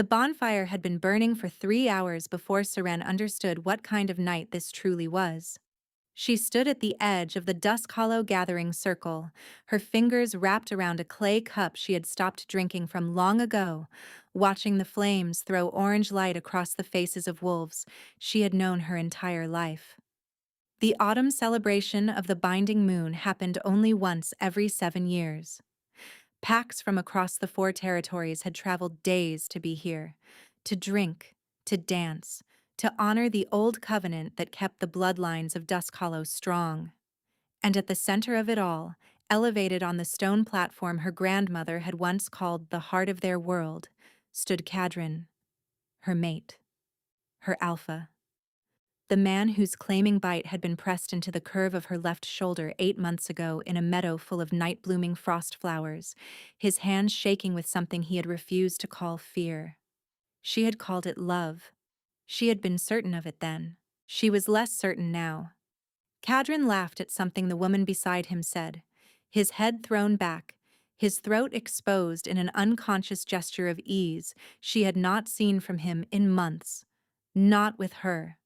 The bonfire had been burning for 3 hours before Seren understood what kind of night this truly was. She stood at the edge of the dusk-hollow gathering circle, her fingers wrapped around a clay cup she had stopped drinking from long ago, watching the flames throw orange light across the faces of wolves she had known her entire life. The autumn celebration of the binding moon happened only once every 7 years. Packs from across the 4 territories had traveled days to be here, to drink, to dance, to honor the old covenant that kept the bloodlines of Dusk Hollow strong. And at the center of it all, elevated on the stone platform her grandmother had once called the heart of their world, stood Kadrin, her mate, her alpha. The man whose claiming bite had been pressed into the curve of her left shoulder 8 months ago in a meadow full of night-blooming frost flowers, his hands shaking with something he had refused to call fear. She had called it love. She had been certain of it then. She was less certain now. Kadrin laughed at something the woman beside him said, his head thrown back, his throat exposed in an unconscious gesture of ease she had not seen from him in months. Not with her.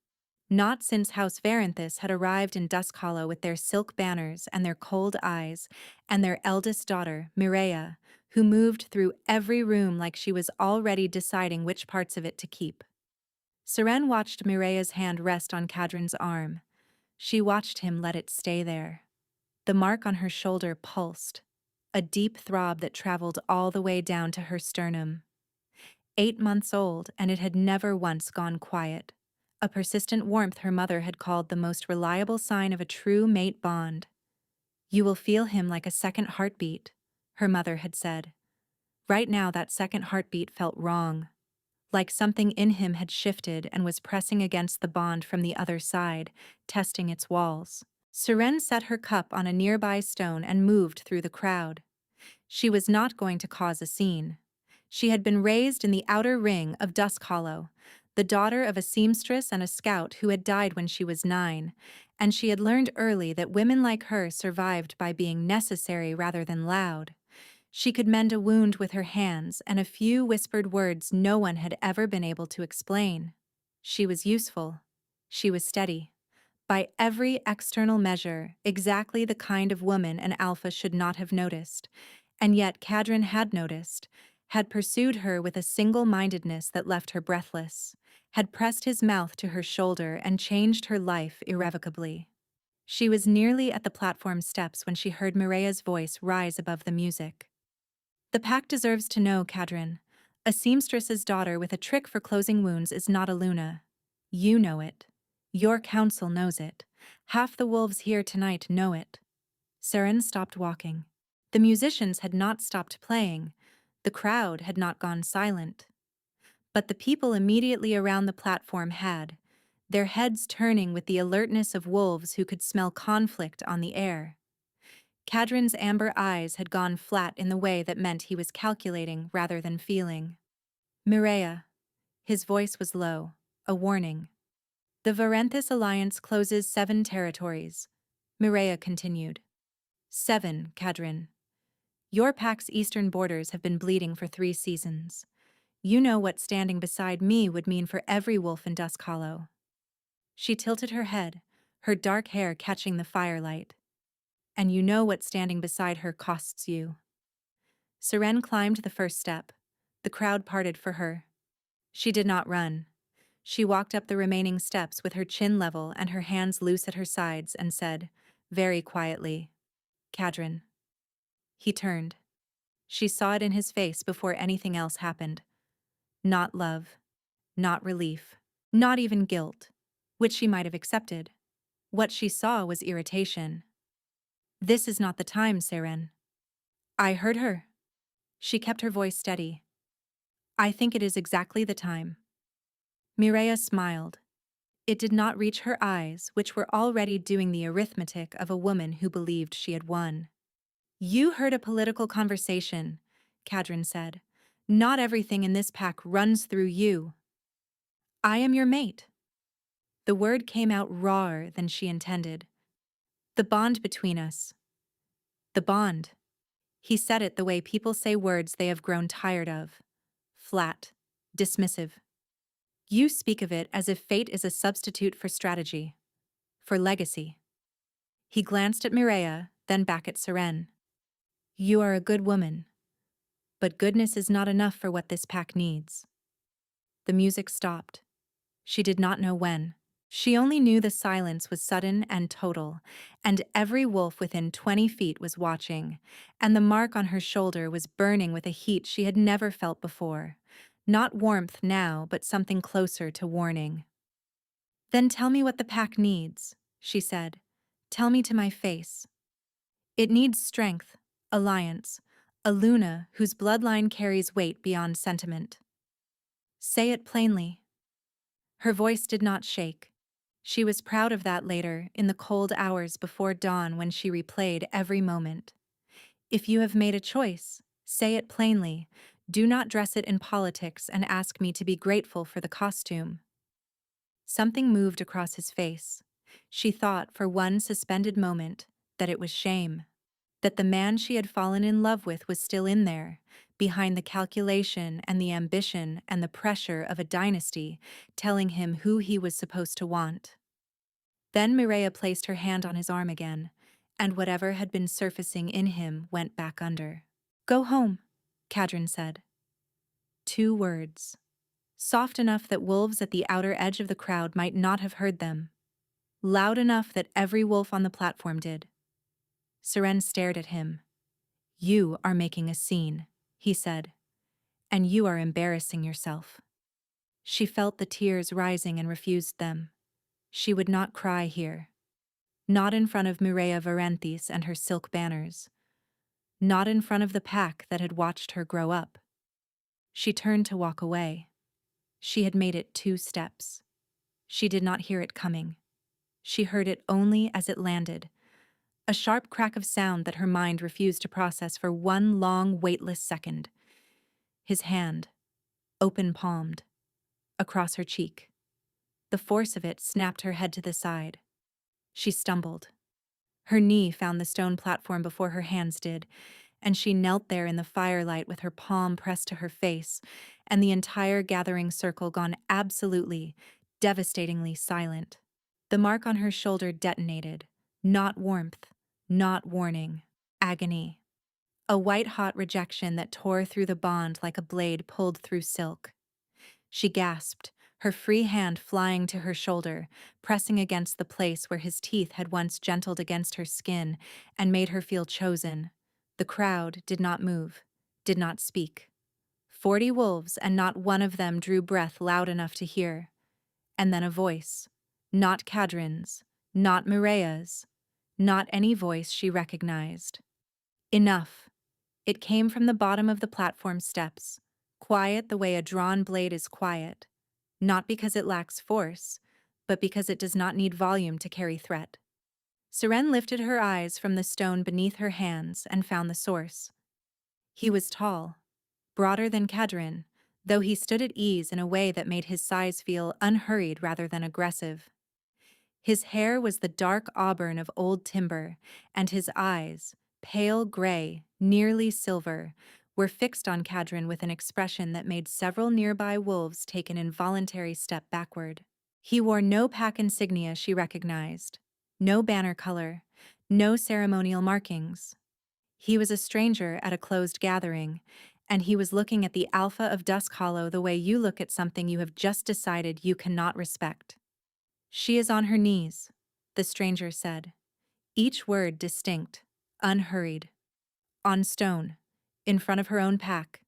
Not since House Varanthus had arrived in Dusk Hollow with their silk banners and their cold eyes, and their eldest daughter, Mireia, who moved through every room like she was already deciding which parts of it to keep. Seren watched Mireia's hand rest on Kadrin's arm. She watched him let it stay there. The mark on her shoulder pulsed, a deep throb that traveled all the way down to her sternum. 8 months old, and it had never once gone quiet. A persistent warmth her mother had called the most reliable sign of a true mate bond. "You will feel him like a second heartbeat," her mother had said. Right now that second heartbeat felt wrong. Like something in him had shifted and was pressing against the bond from the other side, testing its walls. Seren set her cup on a nearby stone and moved through the crowd. She was not going to cause a scene. She had been raised in the outer ring of Dusk Hollow, the daughter of a seamstress and a scout who had died when she was 9, and she had learned early that women like her survived by being necessary rather than loud. She could mend a wound with her hands and a few whispered words no one had ever been able to explain. She was useful. She was steady. By every external measure, exactly the kind of woman an alpha should not have noticed. And yet Kadrin had noticed, had pursued her with a single-mindedness that left her breathless, had pressed his mouth to her shoulder and changed her life irrevocably. She was nearly at the platform steps when she heard Mireia's voice rise above the music. "The pack deserves to know, Kadrin. A seamstress's daughter with a trick for closing wounds is not a Luna. You know it. Your council knows it. Half the wolves here tonight know it." Seren stopped walking. The musicians had not stopped playing. The crowd had not gone silent. But the people immediately around the platform had, their heads turning with the alertness of wolves who could smell conflict on the air. Kadrin's amber eyes had gone flat in the way that meant he was calculating rather than feeling. "Mireia." His voice was low, a warning. "The Varanthus Alliance closes 7 territories," Mireia continued. 7, Kadrin. Your pack's eastern borders have been bleeding for 3 seasons. You know what standing beside me would mean for every wolf in Dusk Hollow." She tilted her head, her dark hair catching the firelight. "And you know what standing beside her costs you." Seren climbed the first step. The crowd parted for her. She did not run. She walked up the remaining steps with her chin level and her hands loose at her sides and said, very quietly, "Kadrin." He turned. She saw it in his face before anything else happened. Not love. Not relief. Not even guilt, which she might have accepted. What she saw was irritation. "This is not the time, Seren." "I heard her." She kept her voice steady. "I think it is exactly the time." Mireia smiled. It did not reach her eyes, which were already doing the arithmetic of a woman who believed she had won. "You heard a political conversation," Kadrin said. "Not everything in this pack runs through you. I am your mate." The word came out rawer than she intended. "The bond between us." The bond. He said it the way people say words they have grown tired of. Flat. dismissive. You speak of it as if fate is a substitute for strategy, for legacy. He glanced at Mireia, then back at Seren. You are a good woman, but goodness is not enough for what this pack needs. The music stopped. She did not know when. She only knew the silence was sudden and total, and every wolf within 20 feet was watching, and the mark on her shoulder was burning with a heat she had never felt before. Not warmth now, but something closer to warning. Then tell me what the pack needs, she said. Tell me to my face. It needs strength, alliance, a Luna whose bloodline carries weight beyond sentiment. Say it plainly. Her voice did not shake. She was proud of that later, in the cold hours before dawn when she replayed every moment. If you have made a choice, say it plainly. Do not dress it in politics and ask me to be grateful for the costume. Something moved across his face. She thought for one suspended moment that it was shame. That the man she had fallen in love with was still in there, behind the calculation and the ambition and the pressure of a dynasty, telling him who he was supposed to want. Then Mireia placed her hand on his arm again, and whatever had been surfacing in him went back under. Go home, Kadrin said. 2 words. Soft enough that wolves at the outer edge of the crowd might not have heard them. Loud enough that every wolf on the platform did. Seren stared at him. You are making a scene, he said, and you are embarrassing yourself. She felt the tears rising and refused them. She would not cry here. Not in front of Mireia Varenthis and her silk banners. Not in front of the pack that had watched her grow up. She turned to walk away. She had made it 2 steps. She did not hear it coming. She heard it only as it landed. A sharp crack of sound that her mind refused to process for one long, weightless second. His hand, open-palmed, across her cheek. The force of it snapped her head to the side. She stumbled. Her knee found the stone platform before her hands did, and she knelt there in the firelight with her palm pressed to her face, and the entire gathering circle gone absolutely, devastatingly silent. The mark on her shoulder detonated. Not warmth, not warning, agony. A white-hot rejection that tore through the bond like a blade pulled through silk. She gasped, her free hand flying to her shoulder, pressing against the place where his teeth had once gentled against her skin and made her feel chosen. The crowd did not move, did not speak. 40 wolves, and not one of them drew breath loud enough to hear. And then a voice. Not Kadrin's, not Mireia's, not any voice she recognized. Enough. It came from the bottom of the platform steps, quiet the way a drawn blade is quiet, not because it lacks force, but because it does not need volume to carry threat. Seren lifted her eyes from the stone beneath her hands and found the source. He was tall, broader than Kadrin, though he stood at ease in a way that made his size feel unhurried rather than aggressive. His hair was the dark auburn of old timber, and his eyes, pale gray, nearly silver, were fixed on Kadrin with an expression that made several nearby wolves take an involuntary step backward. He wore no pack insignia she recognized, no banner color, no ceremonial markings. He was a stranger at a closed gathering, and he was looking at the Alpha of Dusk Hollow the way you look at something you have just decided you cannot respect. She is on her knees, the stranger said, each word distinct, unhurried. On stone, in front of her own pack.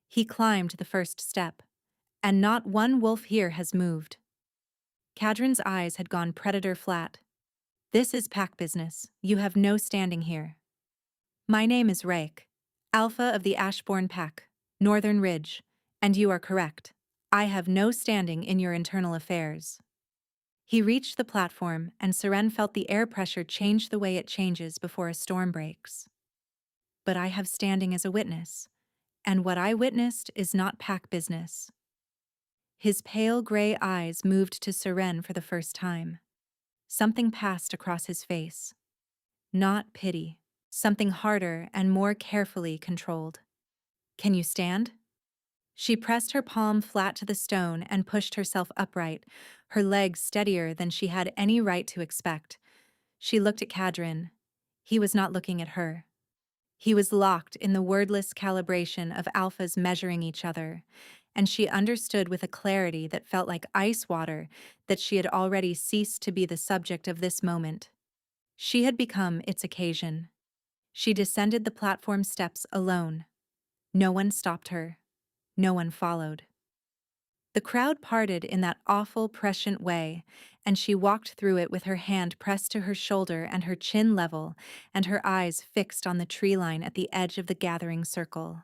He climbed the first step, and not one wolf here has moved. Kadrin's eyes had gone predator flat. This is pack business. You have no standing here. My name is Rake, Alpha of the Ashbourne Pack, Northern Ridge, and you are correct. I have no standing in your internal affairs. He reached the platform, and Seren felt the air pressure change the way it changes before a storm breaks. But I have standing as a witness, and what I witnessed is not pack business. His pale gray eyes moved to Seren for the first time. Something passed across his face. Not pity, something harder and more carefully controlled. Can you stand? She pressed her palm flat to the stone and pushed herself upright, her legs steadier than she had any right to expect. She looked at Kadrin. He was not looking at her. He was locked in the wordless calibration of alphas measuring each other, and she understood with a clarity that felt like ice water that she had already ceased to be the subject of this moment. She had become its occasion. She descended the platform steps alone. No one stopped her. No one followed. The crowd parted in that awful, prescient way, and she walked through it with her hand pressed to her shoulder and her chin level, and her eyes fixed on the tree line at the edge of the gathering circle.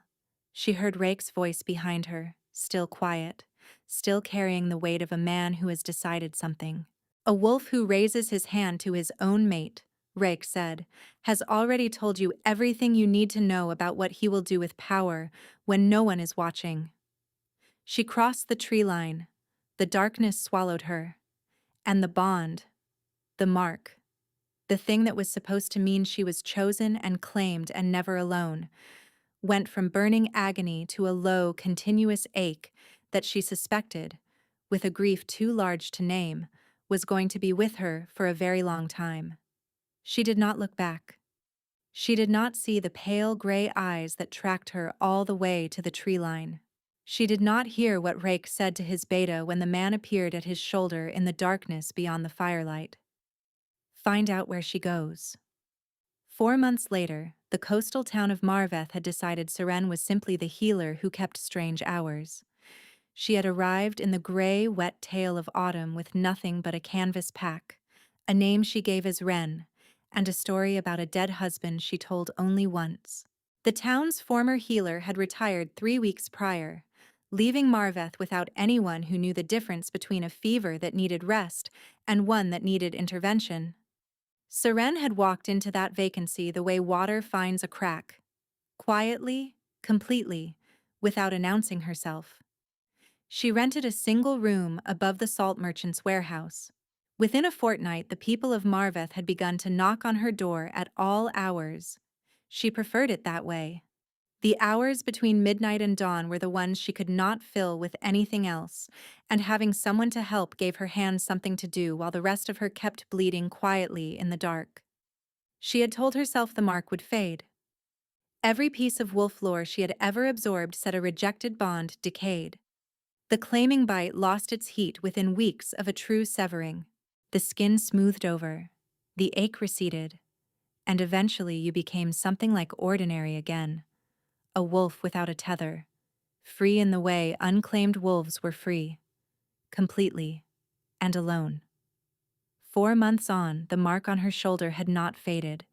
She heard Rake's voice behind her, still quiet, still carrying the weight of a man who has decided something. A wolf who raises his hand to his own mate, Rake said, has already told you everything you need to know about what he will do with power when no one is watching. She crossed the tree line. The darkness swallowed her. And the bond, the mark, the thing that was supposed to mean she was chosen and claimed and never alone, went from burning agony to a low, continuous ache that she suspected, with a grief too large to name, was going to be with her for a very long time. She did not look back. She did not see the pale gray eyes that tracked her all the way to the tree line. She did not hear what Rake said to his beta when the man appeared at his shoulder in the darkness beyond the firelight. Find out where she goes. 4 months later, the coastal town of Marveth had decided Seren was simply the healer who kept strange hours. She had arrived in the gray, wet tail of autumn with nothing but a canvas pack, a name she gave as Ren, and a story about a dead husband she told only once. The town's former healer had retired 3 weeks prior, leaving Marveth without anyone who knew the difference between a fever that needed rest and one that needed intervention. Seren had walked into that vacancy the way water finds a crack, quietly, completely, without announcing herself. She rented a single room above the salt merchant's warehouse. Within a fortnight, the people of Marveth had begun to knock on her door at all hours. She preferred it that way. The hours between midnight and dawn were the ones she could not fill with anything else, and having someone to help gave her hands something to do while the rest of her kept bleeding quietly in the dark. She had told herself the mark would fade. Every piece of wolf lore she had ever absorbed said a rejected bond decayed. The claiming bite lost its heat within weeks of a true severing. The skin smoothed over, the ache receded, and eventually you became something like ordinary again. A wolf without a tether, free in the way unclaimed wolves were free, completely, and alone. 4 months on, the mark on her shoulder had not faded.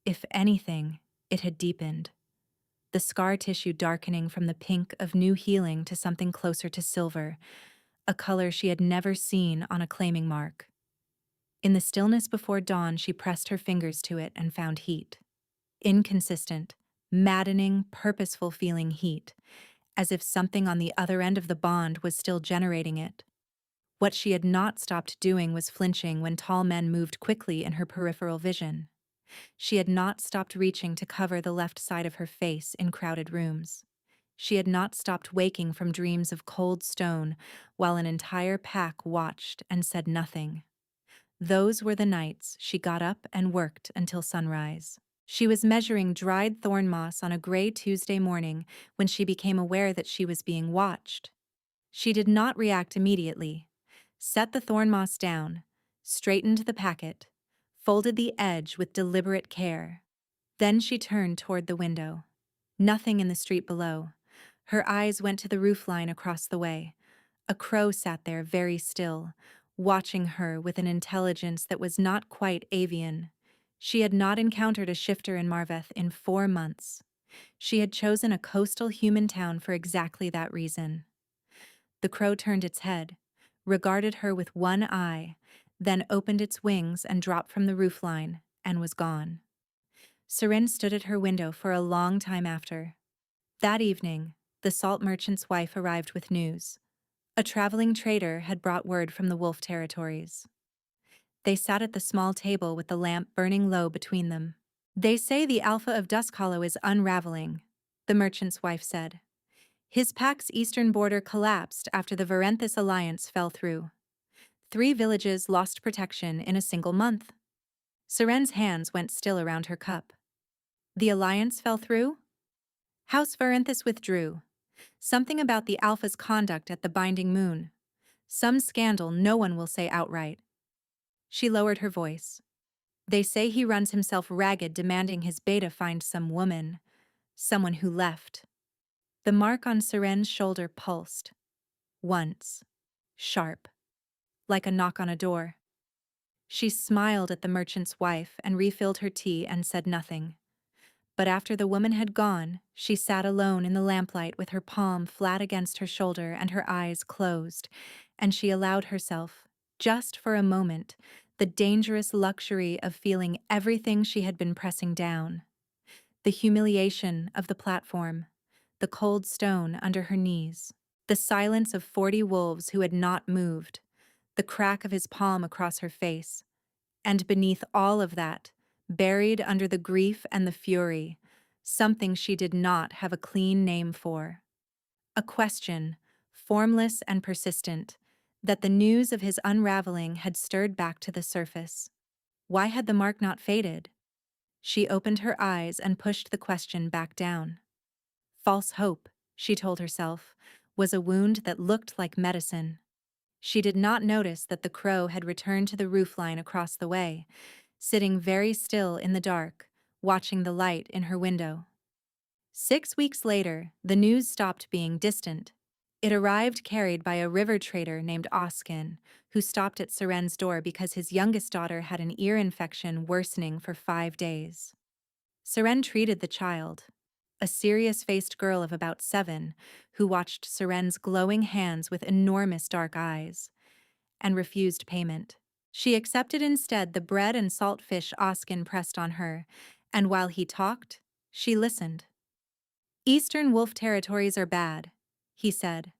If anything, it had deepened, the scar tissue darkening from the pink of new healing to something closer to silver, a color she had never seen on a claiming mark. In the stillness before dawn, she pressed her fingers to it and found heat. Inconsistent, maddening, purposeful feeling heat, as if something on the other end of the bond was still generating it. What she had not stopped doing was flinching when tall men moved quickly in her peripheral vision. She had not stopped reaching to cover the left side of her face in crowded rooms. She had not stopped waking from dreams of cold stone while an entire pack watched and said nothing. Those were the nights she got up and worked until sunrise. She was measuring dried thorn moss on a gray Tuesday morning when she became aware that she was being watched. She did not react immediately, set the thorn moss down, straightened the packet, folded the edge with deliberate care. Then she turned toward the window. Nothing in the street below. Her eyes went to the roofline across the way. A crow sat there very still, watching her with an intelligence that was not quite avian. She had not encountered a shifter in Marveth in 4 months. She had chosen a coastal human town for exactly that reason. The crow turned its head, regarded her with one eye, then opened its wings and dropped from the roofline, and was gone. Seren stood at her window for a long time after. That evening, the salt merchant's wife arrived with news. A traveling trader had brought word from the wolf territories. They sat at the small table with the lamp burning low between them. "They say the Alpha of Dusk Hollow is unraveling," the merchant's wife said. His pack's eastern border collapsed after the Varenthis alliance fell through. 3 villages lost protection in a single month. Seren's hands went still around her cup. The alliance fell through? House Varenthis withdrew. Something about the Alpha's conduct at the Binding Moon. Some scandal no one will say outright. She lowered her voice. They say he runs himself ragged demanding his beta find some woman. Someone who left. The mark on Seren's shoulder pulsed. Once. Sharp. Like a knock on a door. She smiled at the merchant's wife and refilled her tea and said nothing. But after the woman had gone, she sat alone in the lamplight with her palm flat against her shoulder and her eyes closed, and she allowed herself, just for a moment, the dangerous luxury of feeling everything she had been pressing down. The humiliation of the platform, the cold stone under her knees, the silence of 40 wolves who had not moved, the crack of his palm across her face, and beneath all of that, buried under the grief and the fury, something she did not have a clean name for. A question, formless and persistent, that the news of his unraveling had stirred back to the surface. Why had the mark not faded? She opened her eyes and pushed the question back down. False hope, she told herself, was a wound that looked like medicine. She did not notice that the crow had returned to the roofline across the way, sitting very still in the dark, watching the light in her window. 6 weeks later, the news stopped being distant. It arrived carried by a river trader named Oskin, who stopped at Seren's door because his youngest daughter had an ear infection worsening for 5 days. Seren treated the child, a serious-faced girl of about 7, who watched Seren's glowing hands with enormous dark eyes, and refused payment. She accepted instead the bread and salt fish Oskin pressed on her, and while he talked, she listened. Eastern wolf territories are bad, he said.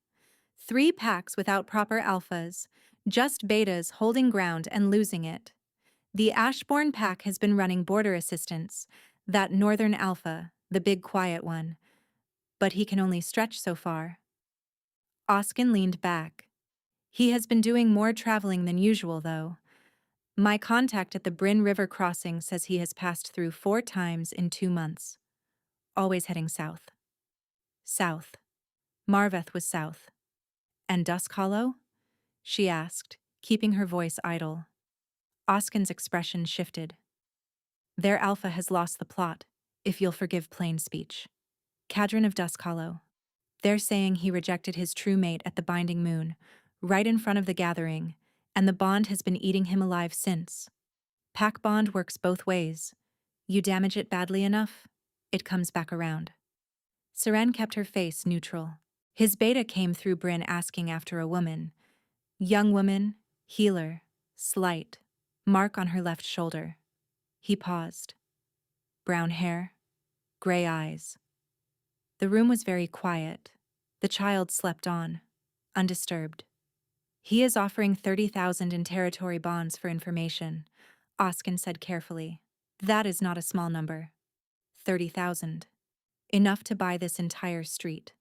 3 packs without proper alphas, just betas holding ground and losing it. The Ashbourne pack has been running border assistance, that northern alpha, the big quiet one, but he can only stretch so far. Oskin leaned back. He has been doing more traveling than usual, though. My contact at the Bryn River crossing says he has passed through 4 times in 2 months. Always heading south. South. Marveth was south. And Dusk Hollow? She asked, keeping her voice idle. Oskin's expression shifted. Their alpha has lost the plot, if you'll forgive plain speech. Cadron of Dusk Hollow. They're saying he rejected his true mate at the Binding Moon, right in front of the gathering, and the bond has been eating him alive since. Pack bond works both ways. You damage it badly enough, it comes back around. Seren kept her face neutral. His beta came through Bryn asking after a woman. Young woman, healer, slight, mark on her left shoulder. He paused. Brown hair, gray eyes. The room was very quiet. The child slept on, undisturbed. He is offering 30,000 in territory bonds for information, Oskin said carefully. That is not a small number. 30,000. Enough to buy this entire street.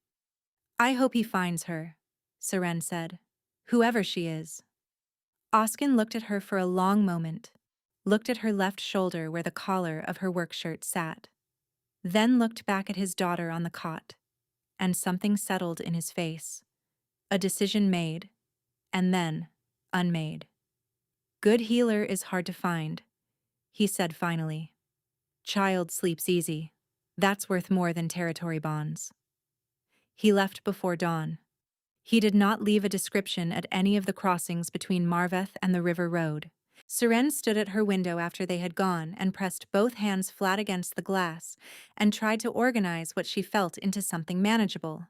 I hope he finds her, Seren said. Whoever she is. Oskin looked at her for a long moment, looked at her left shoulder where the collar of her work shirt sat, then looked back at his daughter on the cot, and something settled in his face. A decision made, and then unmade. Good healer is hard to find, he said finally. Child sleeps easy. That's worth more than territory bonds. He left before dawn. He did not leave a description at any of the crossings between Marveth and the river road. Seren stood at her window after they had gone and pressed both hands flat against the glass and tried to organize what she felt into something manageable.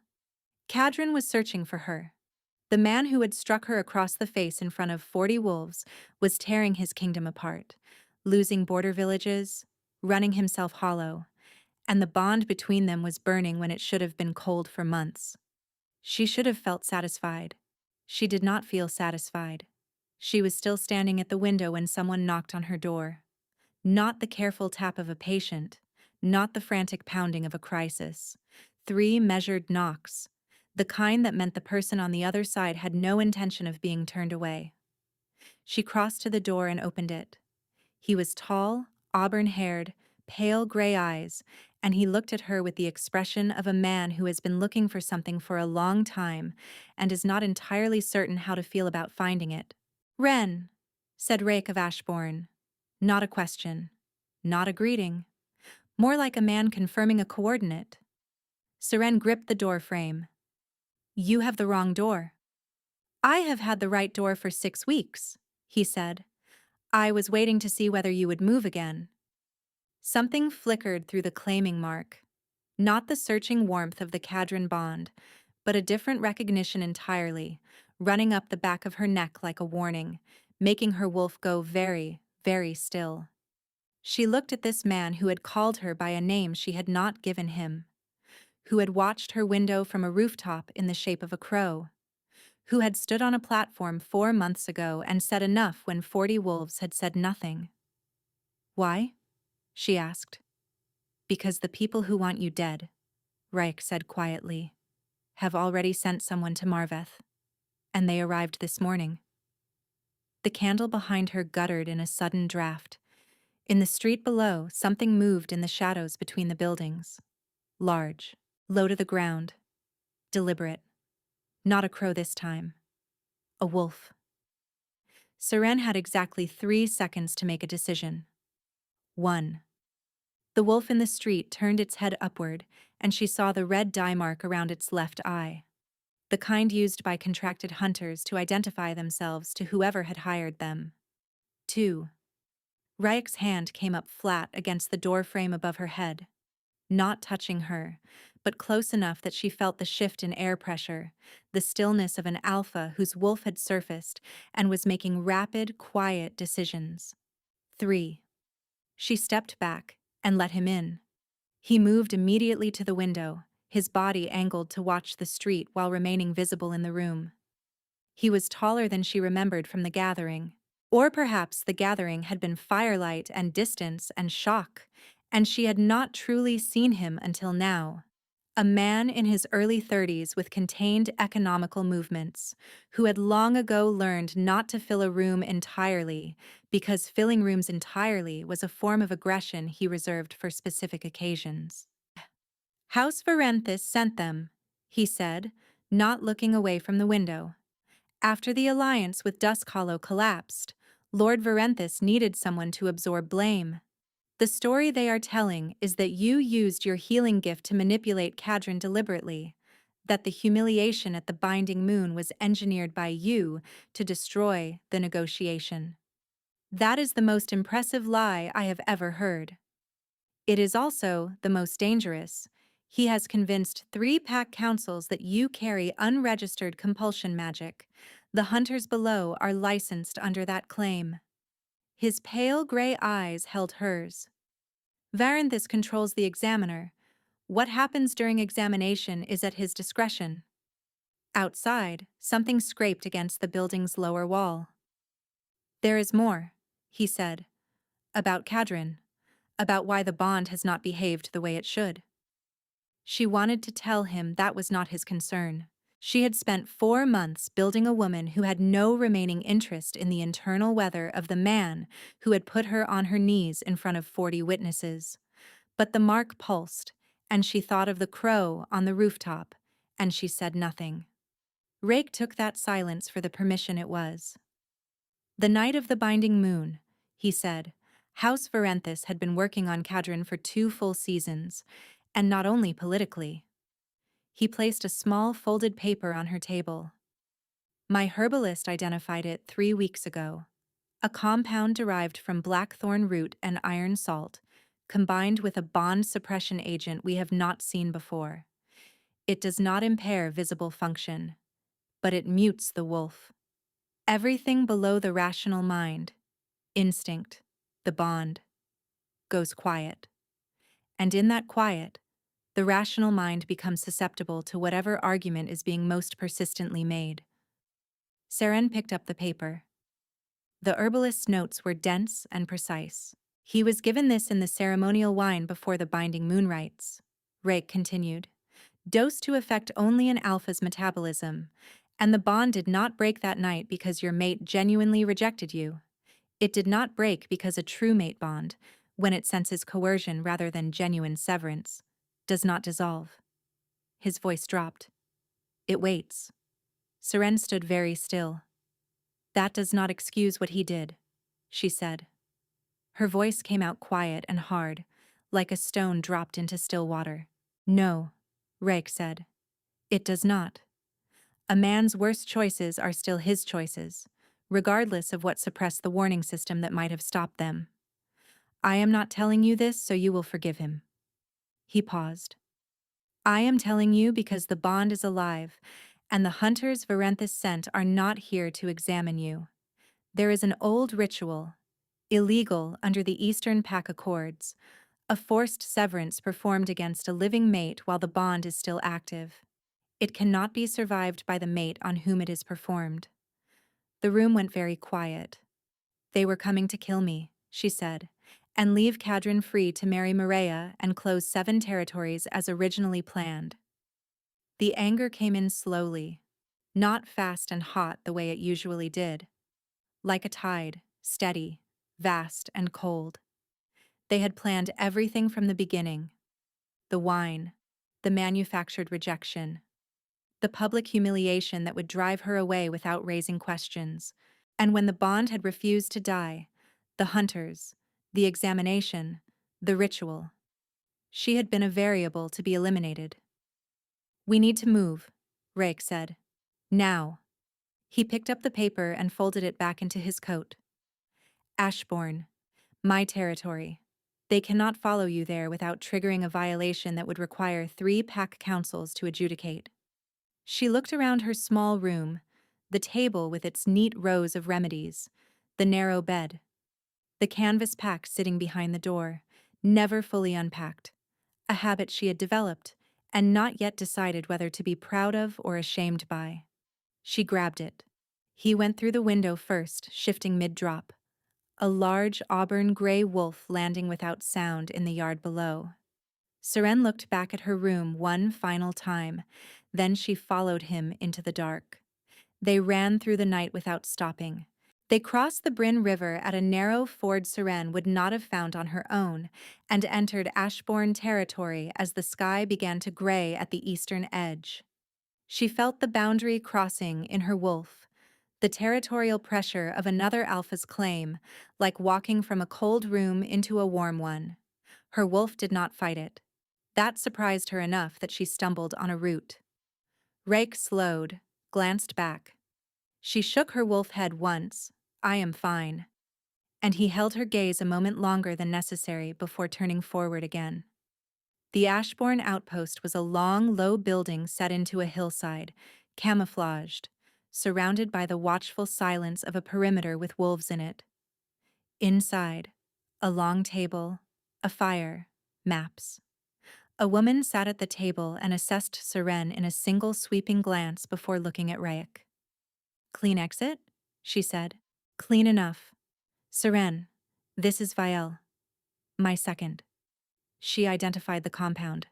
Cadron was searching for her. The man who had struck her across the face in front of 40 wolves was tearing his kingdom apart, losing border villages, running himself hollow, and the bond between them was burning when it should have been cold for months. She should have felt satisfied. She did not feel satisfied. She was still standing at the window when someone knocked on her door. Not the careful tap of a patient, not the frantic pounding of a crisis. 3 measured knocks. the kind that meant the person on the other side had no intention of being turned away. She crossed to the door and opened it. He was tall, auburn-haired, pale gray eyes, and he looked at her with the expression of a man who has been looking for something for a long time and is not entirely certain how to feel about finding it. "Wren," said Rake of Ashbourne. Not a question. Not a greeting. More like a man confirming a coordinate. Seren gripped the door frame. "You have the wrong door." "I have had the right door for 6 weeks," he said. "I was waiting to see whether you would move again." Something flickered through the claiming mark. Not the searching warmth of the Cadron bond, but a different recognition entirely, running up the back of her neck like a warning, making her wolf go very, very still. She looked at this man who had called her by a name she had not given him, who had watched her window from a rooftop in the shape of a crow, who had stood on a platform 4 months ago and said enough when 40 wolves had said nothing. "Why?" she asked. "Because the people who want you dead," Reich said quietly, "have already sent someone to Marveth. And they arrived this morning." The candle behind her guttered in a sudden draft. In the street below, something moved in the shadows between the buildings. Large, low to the ground, deliberate. Not a crow this time. A wolf. Seren had exactly 3 seconds to make a decision. 1. The wolf in the street turned its head upward, and she saw the red dye mark around its left eye, the kind used by contracted hunters to identify themselves to whoever had hired them. 2. Reich's hand came up flat against the door frame above her head, not touching her, but close enough that she felt the shift in air pressure, the stillness of an alpha whose wolf had surfaced and was making rapid, quiet decisions. 3. She stepped back and let him in. He moved immediately to the window, his body angled to watch the street while remaining visible in the room. He was taller than she remembered from the gathering. Or perhaps the gathering had been firelight and distance and shock, and she had not truly seen him until now. A man in his early 30s with contained economical movements, who had long ago learned not to fill a room entirely, because filling rooms entirely was a form of aggression he reserved for specific occasions. "House Varenthis sent them," he said, not looking away from the window. "After the alliance with Dusk Hollow collapsed, Lord Varenthis needed someone to absorb blame. The story they are telling is that you used your healing gift to manipulate Cadron deliberately, that the humiliation at the Binding Moon was engineered by you to destroy the negotiation. That is the most impressive lie I have ever heard. It is also the most dangerous. He has convinced 3 pack councils that you carry unregistered compulsion magic. The hunters below are licensed under that claim." His pale gray eyes held hers. "Varenthis controls the examiner. What happens during examination is at his discretion." Outside, something scraped against the building's lower wall. "There is more," he said. "About Cadron. About why the bond has not behaved the way it should." She wanted to tell him that was not his concern. She had spent 4 months building a woman who had no remaining interest in the internal weather of the man who had put her on her knees in front of 40 witnesses. But the mark pulsed, and she thought of the crow on the rooftop, and she said nothing. Rake took that silence for the permission it was. "The night of the Binding Moon," he said. House Varenthis had been working on Cadron for 2 full seasons, and not only politically. He placed a small folded paper on her table. "My herbalist identified it 3 weeks ago. A compound derived from blackthorn root and iron salt, combined with a bond suppression agent we have not seen before. It does not impair visible function, but it mutes the wolf. Everything below the rational mind, instinct, the bond, goes quiet. And in that quiet, the rational mind becomes susceptible to whatever argument is being most persistently made." Seren picked up the paper. The herbalist's notes were dense and precise. "He was given this in the ceremonial wine before the Binding Moon rites," Rake continued. Dose to affect only an alpha's metabolism, and the bond did not break that night because your mate genuinely rejected you. It did not break because a true mate bond, when it senses coercion rather than genuine severance, does not dissolve. His voice dropped. It waits. Seren stood very still. That does not excuse what he did, she said. Her voice came out quiet and hard, like a stone dropped into still water. No, Rake said. It does not. A man's worst choices are still his choices, regardless of what suppressed the warning system that might have stopped them. I am not telling you this so you will forgive him. He paused. I am telling you because the bond is alive, and the hunters Varenthus sent are not here to examine you. There is an old ritual, illegal under the Eastern Pack Accords, a forced severance performed against a living mate while the bond is still active. It cannot be survived by the mate on whom it is performed. The room went very quiet. They were coming to kill me, she said, and leave Kadrin free to marry Maria and close 7 territories as originally planned. The anger came in slowly, not fast and hot the way it usually did. Like a tide, steady, vast, and cold. They had planned everything from the beginning. The wine, the manufactured rejection, the public humiliation that would drive her away without raising questions. And when the bond had refused to die, the hunters, the examination, the ritual. She had been a variable to be eliminated. We need to move, Rake said. Now. He picked up the paper and folded it back into his coat. Ashbourne. My territory. They cannot follow you there without triggering a violation that would require 3 pack councils to adjudicate. She looked around her small room, the table with its neat rows of remedies, the narrow bed, the canvas pack sitting behind the door, never fully unpacked, a habit she had developed and not yet decided whether to be proud of or ashamed by. She grabbed it. He went through the window first, shifting mid-drop. A large auburn gray wolf landing without sound in the yard below. Seren looked back at her room one final time, then she followed him into the dark. They ran through the night without stopping. They crossed the Bryn River at a narrow ford Seren would not have found on her own, and entered Ashbourne territory as the sky began to gray at the eastern edge. She felt the boundary crossing in her wolf, the territorial pressure of another alpha's claim, like walking from a cold room into a warm one. Her wolf did not fight it. That surprised her enough that she stumbled on a root. Rake slowed, glanced back. She shook her wolf head once. I am fine. And he held her gaze a moment longer than necessary before turning forward again. The Ashbourne outpost was a long, low building set into a hillside, camouflaged, surrounded by the watchful silence of a perimeter with wolves in it. Inside, a long table, a fire, maps. A woman sat at the table and assessed Seren in a single sweeping glance before looking at Rayek. Clean exit? She said. Clean enough. Seren, this is Vielle. My second. She identified the compound.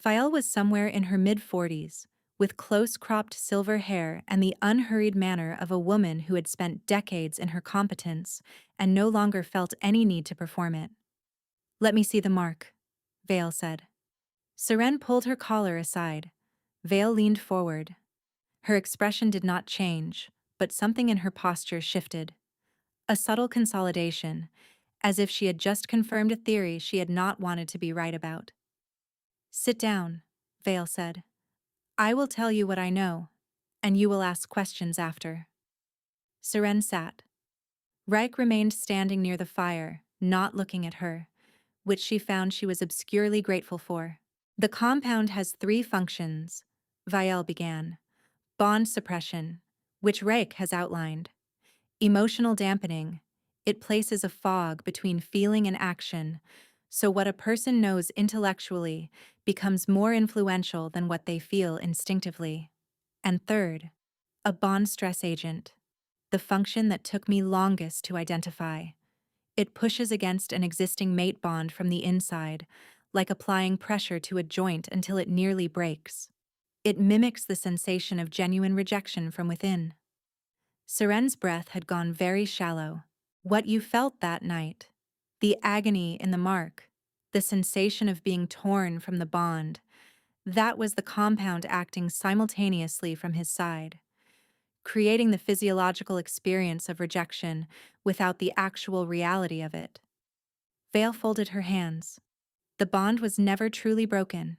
Vielle was somewhere in her mid-40s, with close-cropped silver hair and the unhurried manner of a woman who had spent decades in her competence and no longer felt any need to perform it. Let me see the mark, Vale said. Seren pulled her collar aside. Vale leaned forward. Her expression did not change, but something in her posture shifted. A subtle consolidation, as if she had just confirmed a theory she had not wanted to be right about. Sit down, Vale said. I will tell you what I know, and you will ask questions after. Seren sat. Reich remained standing near the fire, not looking at her, which she found she was obscurely grateful for. The compound has 3 functions, Vielle began. Bond suppression, which Reich has outlined. Emotional dampening, it places a fog between feeling and action, so what a person knows intellectually becomes more influential than what they feel instinctively. And third, a bond stress agent, the function that took me longest to identify. It pushes against an existing mate bond from the inside, like applying pressure to a joint until it nearly breaks. It mimics the sensation of genuine rejection from within. Seren's breath had gone very shallow. What you felt that night, the agony in the mark, the sensation of being torn from the bond, that was the compound acting simultaneously from his side, creating the physiological experience of rejection without the actual reality of it. Vale folded her hands. The bond was never truly broken.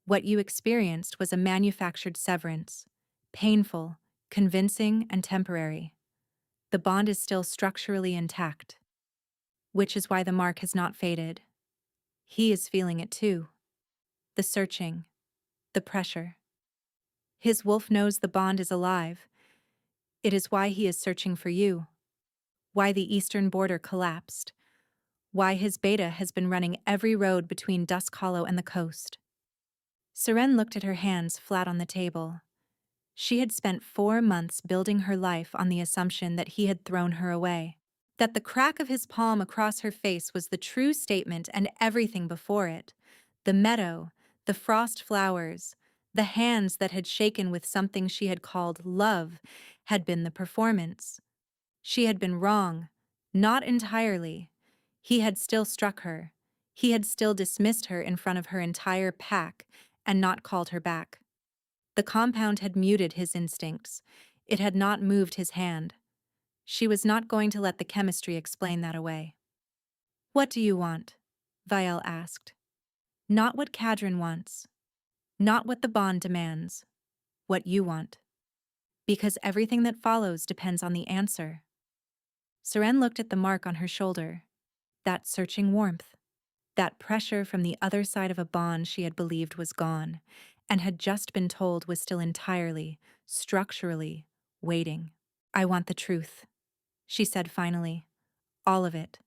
What you experienced was a manufactured severance, painful, convincing, and temporary. The bond is still structurally intact, which is why the mark has not faded. He is feeling it too. The searching, the pressure. His wolf knows the bond is alive. It is why he is searching for you. Why the eastern border collapsed. Why his beta has been running every road between Dusk Hollow and the coast. Seren looked at her hands flat on the table. She had spent 4 months building her life on the assumption that he had thrown her away. That the crack of his palm across her face was the true statement and everything before it. The meadow, the frost flowers, the hands that had shaken with something she had called love had been the performance. She had been wrong, not entirely. He had still struck her. He had still dismissed her in front of her entire pack and not called her back. The compound had muted his instincts. It had not moved his hand. She was not going to let the chemistry explain that away. "What do you want?" Vielle asked. "Not what Kadrin wants. Not what the bond demands. What you want. Because everything that follows depends on the answer." Seren looked at the mark on her shoulder. That searching warmth. That pressure from the other side of a bond she had believed was gone, and had just been told was still entirely, structurally, waiting. "I want the truth," she said finally. "All of it.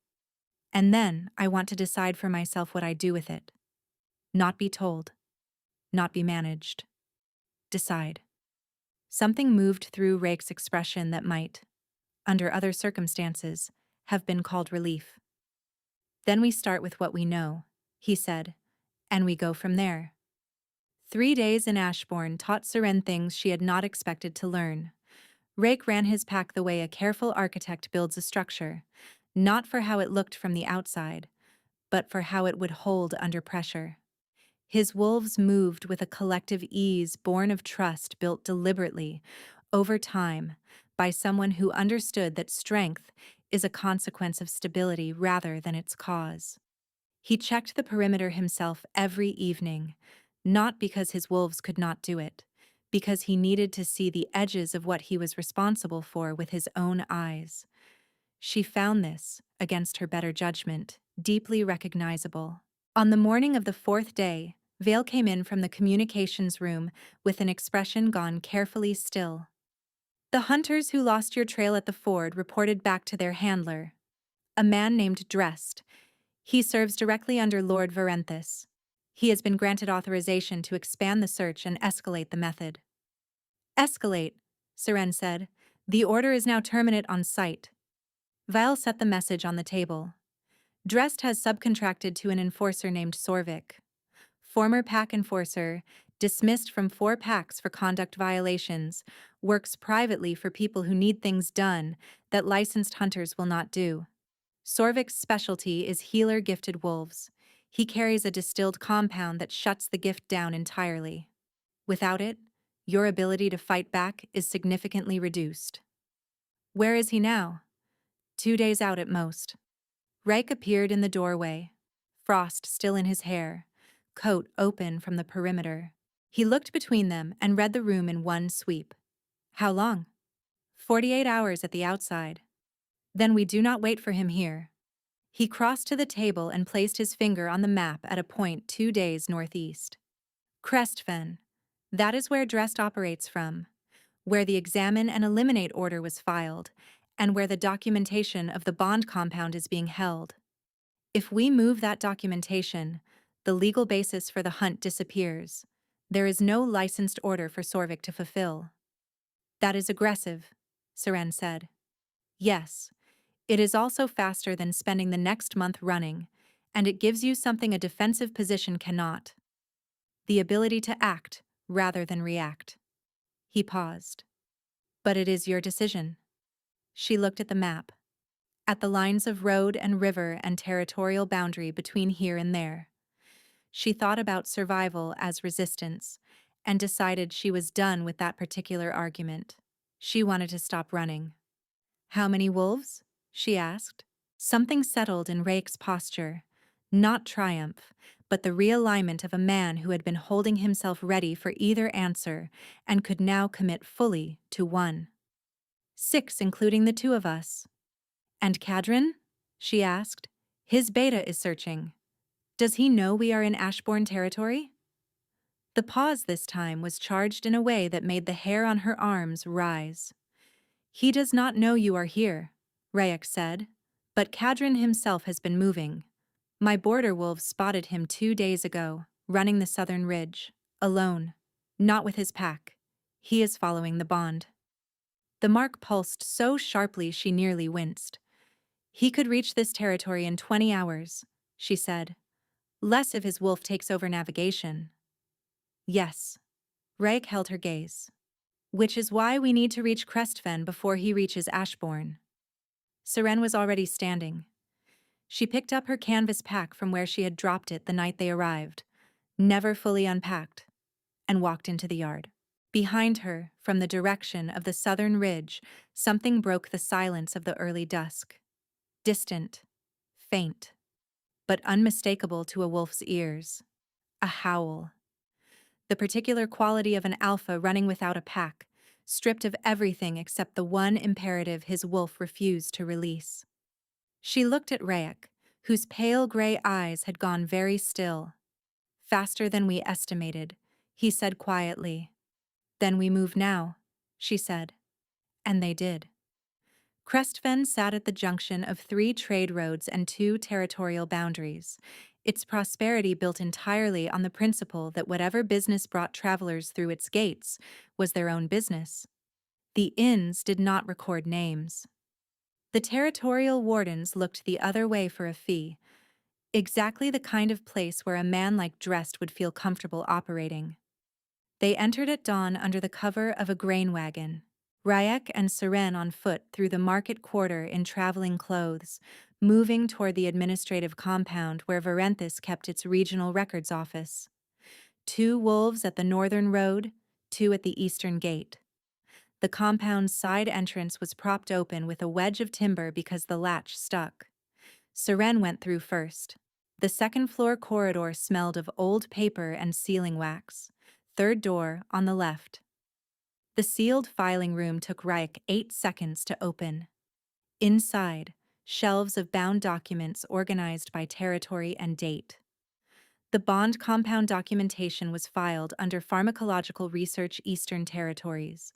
And then I want to decide for myself what I do with it. Not be told. Not be managed. Decide." Something moved through Rake's expression that might, under other circumstances, have been called relief. "Then we start with what we know," he said, "and we go from there." 3 days in Ashbourne taught Seren things she had not expected to learn. Rake ran his pack the way a careful architect builds a structure, not for how it looked from the outside, but for how it would hold under pressure. His wolves moved with a collective ease born of trust built deliberately, over time, by someone who understood that strength is a consequence of stability rather than its cause. He checked the perimeter himself every evening, not because his wolves could not do it, because he needed to see the edges of what he was responsible for with his own eyes. She found this, against her better judgment, deeply recognizable. On the morning of the 4th day, Vale came in from the communications room with an expression gone carefully still. "The hunters who lost your trail at the ford reported back to their handler, a man named Drest. He serves directly under Lord Varenthus. He has been granted authorization to expand the search and escalate the method." "Escalate," Seren said. "The order is now terminate on site." Vile set the message on the table. "Drest has subcontracted to an enforcer named Sorvik. Former pack enforcer, dismissed from 4 packs for conduct violations, works privately for people who need things done that licensed hunters will not do. Sorvik's specialty is healer-gifted wolves. He carries a distilled compound that shuts the gift down entirely. Without it, your ability to fight back is significantly reduced." "Where is he now?" 2 days out at most." Reich appeared in the doorway, frost still in his hair, coat open from the perimeter. He looked between them and read the room in one sweep. "How long?" 48 hours at the outside. "Then we do not wait for him here." He crossed to the table and placed his finger on the map at a point 2 days northeast. "Crestfen. That is where Drest operates from, where the examine and eliminate order was filed, and where the documentation of the bond compound is being held. If we move that documentation, the legal basis for the hunt disappears. There is no licensed order for Sorvik to fulfill." "That is aggressive," Seren said. "Yes. It is also faster than spending the next month running, and it gives you something a defensive position cannot: the ability to act rather than react. He paused. But it is your decision. She looked at the map, at the lines of road and river and territorial boundary between here and there. She thought about survival as resistance, and decided she was done with that particular argument. She wanted to stop running. How many wolves? She asked. Something settled in Rake's posture. Not triumph, but the realignment of a man who had been holding himself ready for either answer and could now commit fully to one. 6, including the 2 of us. And Cadron? She asked. His beta is searching. Does he know we are in Ashbourne territory? The pause this time was charged in a way that made the hair on her arms rise. He does not know you are here, Rayek said, but Cadron himself has been moving. My border wolves spotted him 2 days ago, running the southern ridge, alone, not with his pack. He is following the bond. The mark pulsed so sharply she nearly winced. He could reach this territory in 20 hours, she said. Less if his wolf takes over navigation. Yes. Rayek held her gaze. Which is why we need to reach Crestfen before he reaches Ashbourne. Seren was already standing. She picked up her canvas pack from where she had dropped it the night they arrived, never fully unpacked, and walked into the yard. Behind her, from the direction of the southern ridge, something broke the silence of the early dusk. Distant, faint, but unmistakable to a wolf's ears. A howl. The particular quality of an alpha running without a pack, stripped of everything except the one imperative his wolf refused to release. She looked at Rayek, whose pale gray eyes had gone very still. Faster than we estimated, he said quietly. Then we move now, she said. And they did. Crestfen sat at the junction of 3 trade roads and 2 territorial boundaries, its prosperity built entirely on the principle that whatever business brought travelers through its gates was their own business. The inns did not record names. The territorial wardens looked the other way for a fee, exactly the kind of place where a man like Drest would feel comfortable operating. They entered at dawn under the cover of a grain wagon. Rayek and Seren on foot through the market quarter in traveling clothes, moving toward the administrative compound where Varenthis kept its regional records office. 2 wolves at the northern road, 2 at the eastern gate. The compound's side entrance was propped open with a wedge of timber because the latch stuck. Seren went through first. The second-floor corridor smelled of old paper and sealing wax. 3rd door on the left. The sealed filing room took Rayek 8 seconds to open. Inside, shelves of bound documents organized by territory and date. The bond compound documentation was filed under Pharmacological Research Eastern Territories,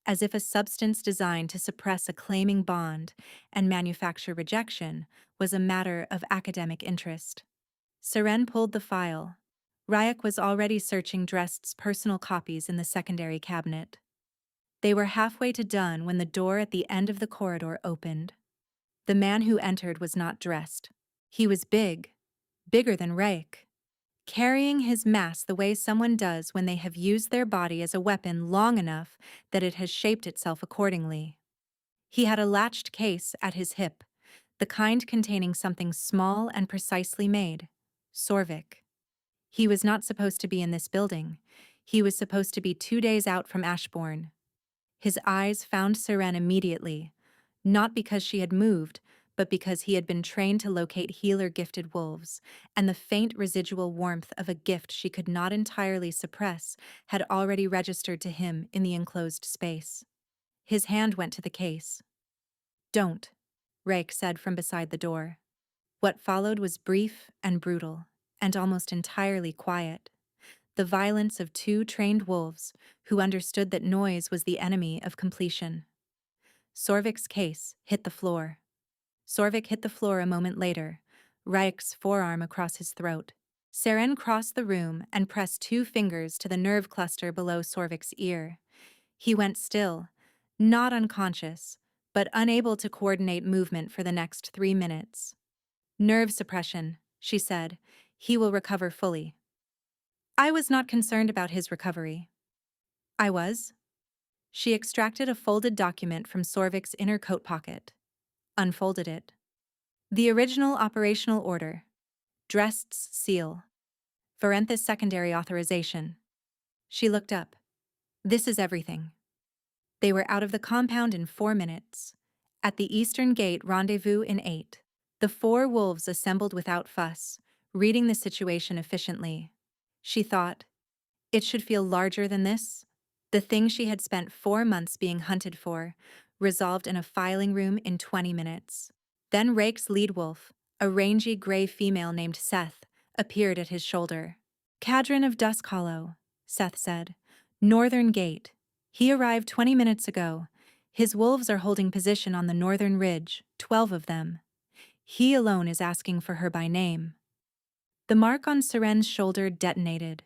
as if a substance designed to suppress a claiming bond and manufacture rejection was a matter of academic interest. Seren pulled the file. Rayek was already searching Drest's personal copies in the secondary cabinet. They were halfway to done when the door at the end of the corridor opened. The man who entered was not dressed. He was big, bigger than Rayek, carrying his mass the way someone does when they have used their body as a weapon long enough that it has shaped itself accordingly. He had a latched case at his hip, the kind containing something small and precisely made, Sorvik. He was not supposed to be in this building. He was supposed to be 2 days out from Ashbourne. His eyes found Seren immediately, not because she had moved, but because he had been trained to locate healer-gifted wolves, and the faint residual warmth of a gift she could not entirely suppress had already registered to him in the enclosed space. His hand went to the case. "Don't," Rayek said from beside the door. What followed was brief and brutal, and almost entirely quiet. The violence of 2 trained wolves who understood that noise was the enemy of completion. Sorvik's case hit the floor. Sorvik hit the floor a moment later, Rayek's forearm across his throat. Seren crossed the room and pressed 2 fingers to the nerve cluster below Sorvik's ear. He went still, not unconscious, but unable to coordinate movement for the next 3 minutes. Nerve suppression, she said. He will recover fully. I was not concerned about his recovery. I was. She extracted a folded document from Sorvik's inner coat pocket, unfolded it. The original operational order. Drest's seal. Varentha's secondary authorization. She looked up. This is everything. They were out of the compound in 4 minutes. At the eastern gate, rendezvous in 8. The 4 wolves assembled without fuss, reading the situation efficiently. She thought, it should feel larger than this. The thing she had spent 4 months being hunted for, resolved in a filing room in 20 minutes. Then Rake's lead wolf, a rangy gray female named Seth, appeared at his shoulder. Cadron of Dusk Hollow, Seth said. Northern Gate. He arrived 20 minutes ago. His wolves are holding position on the northern ridge, 12 of them. He alone is asking for her by name. The mark on Seren's shoulder detonated.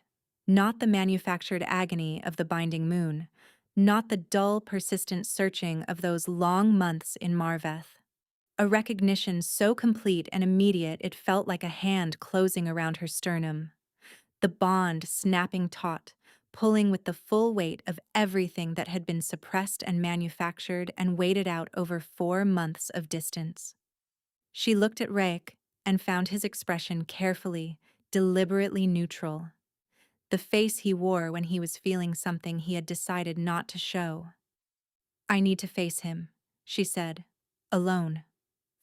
Not the manufactured agony of the binding moon. Not the dull, persistent searching of those long months in Marveth. A recognition so complete and immediate it felt like a hand closing around her sternum. The bond snapping taut, pulling with the full weight of everything that had been suppressed and manufactured and waited out over 4 months of distance. She looked at Rake and found his expression carefully, deliberately neutral. The face he wore when he was feeling something he had decided not to show. I need to face him, she said, alone.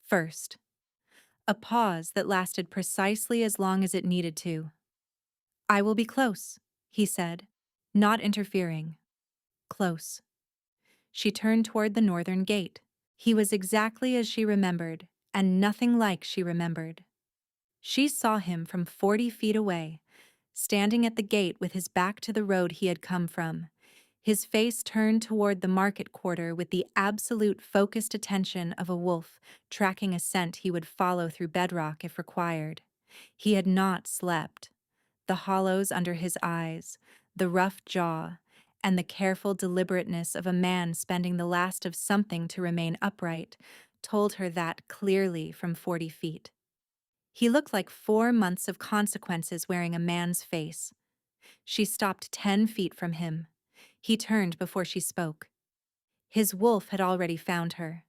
First. A pause that lasted precisely as long as it needed to. I will be close, he said, not interfering. Close. She turned toward the northern gate. He was exactly as she remembered, and nothing like she remembered. She saw him from 40 feet away, standing at the gate with his back to the road he had come from, his face turned toward the market quarter with the absolute focused attention of a wolf tracking a scent he would follow through bedrock if required. He had not slept. The hollows under his eyes, the rough jaw, and the careful deliberateness of a man spending the last of something to remain upright told her that clearly from 40 feet. He looked like 4 months of consequences wearing a man's face. She stopped 10 feet from him. He turned before she spoke. His wolf had already found her.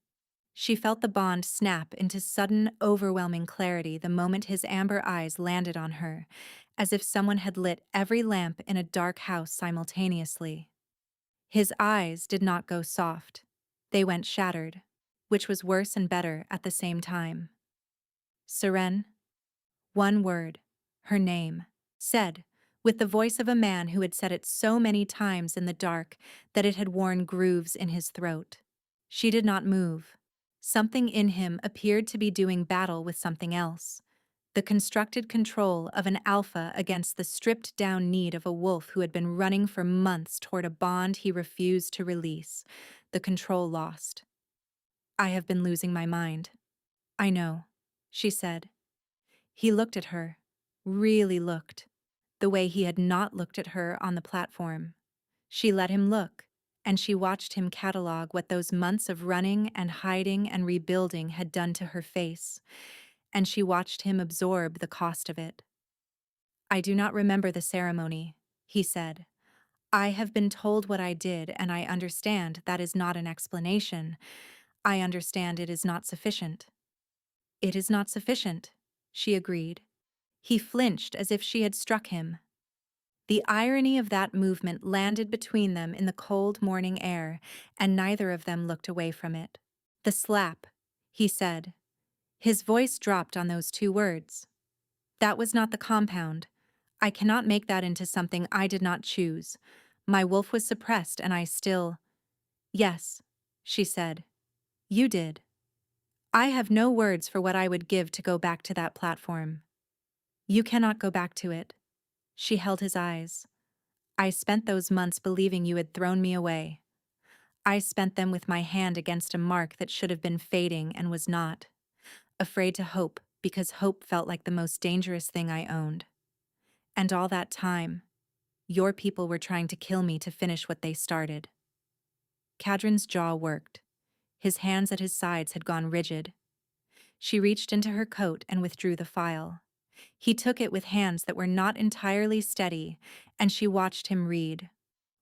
She felt the bond snap into sudden, overwhelming clarity the moment his amber eyes landed on her, as if someone had lit every lamp in a dark house simultaneously. His eyes did not go soft. They went shattered, which was worse and better at the same time. Seren? One word, her name, said, with the voice of a man who had said it so many times in the dark that it had worn grooves in his throat. She did not move. Something in him appeared to be doing battle with something else. The constructed control of an alpha against the stripped-down need of a wolf who had been running for months toward a bond he refused to release. The control lost. I have been losing my mind. I know, she said. He looked at her, really looked, the way he had not looked at her on the platform. She let him look, and she watched him catalog what those months of running and hiding and rebuilding had done to her face, and she watched him absorb the cost of it. I do not remember the ceremony, he said. I have been told what I did, and I understand that is not an explanation. I understand it is not sufficient. It is not sufficient, she agreed. He flinched as if she had struck him. The irony of that movement landed between them in the cold morning air, and neither of them looked away from it. The slap, he said. His voice dropped on those 2 words. That was not the compound. I cannot make that into something I did not choose. My wolf was suppressed and I still... Yes, she said. You did. I have no words for what I would give to go back to that platform. You cannot go back to it. She held his eyes. I spent those months believing you had thrown me away. I spent them with my hand against a mark that should have been fading and was not. Afraid to hope because hope felt like the most dangerous thing I owned. And all that time, your people were trying to kill me to finish what they started. Cadron's jaw worked. His hands at his sides had gone rigid. She reached into her coat and withdrew the file. He took it with hands that were not entirely steady, and she watched him read.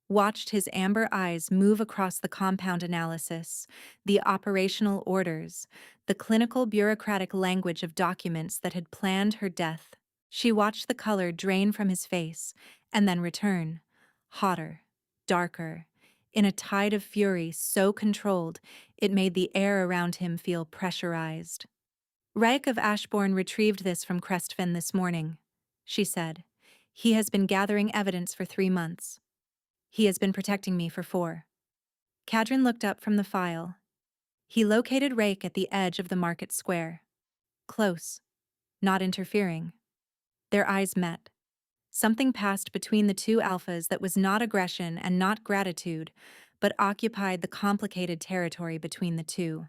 Watched his amber eyes move across the compound analysis, the operational orders, the clinical bureaucratic language of documents that had planned her death. She watched the color drain from his face and then return, hotter, darker, in a tide of fury so controlled it made the air around him feel pressurized. Reich of Ashbourne retrieved this from Crestfen this morning, she said. He has been gathering evidence for 3 months. He has been protecting me for 4. Cadrin looked up from the file. He located Rake at the edge of the market square. Close, not interfering. Their eyes met. Something passed between the two alphas that was not aggression and not gratitude, but occupied the complicated territory between the two.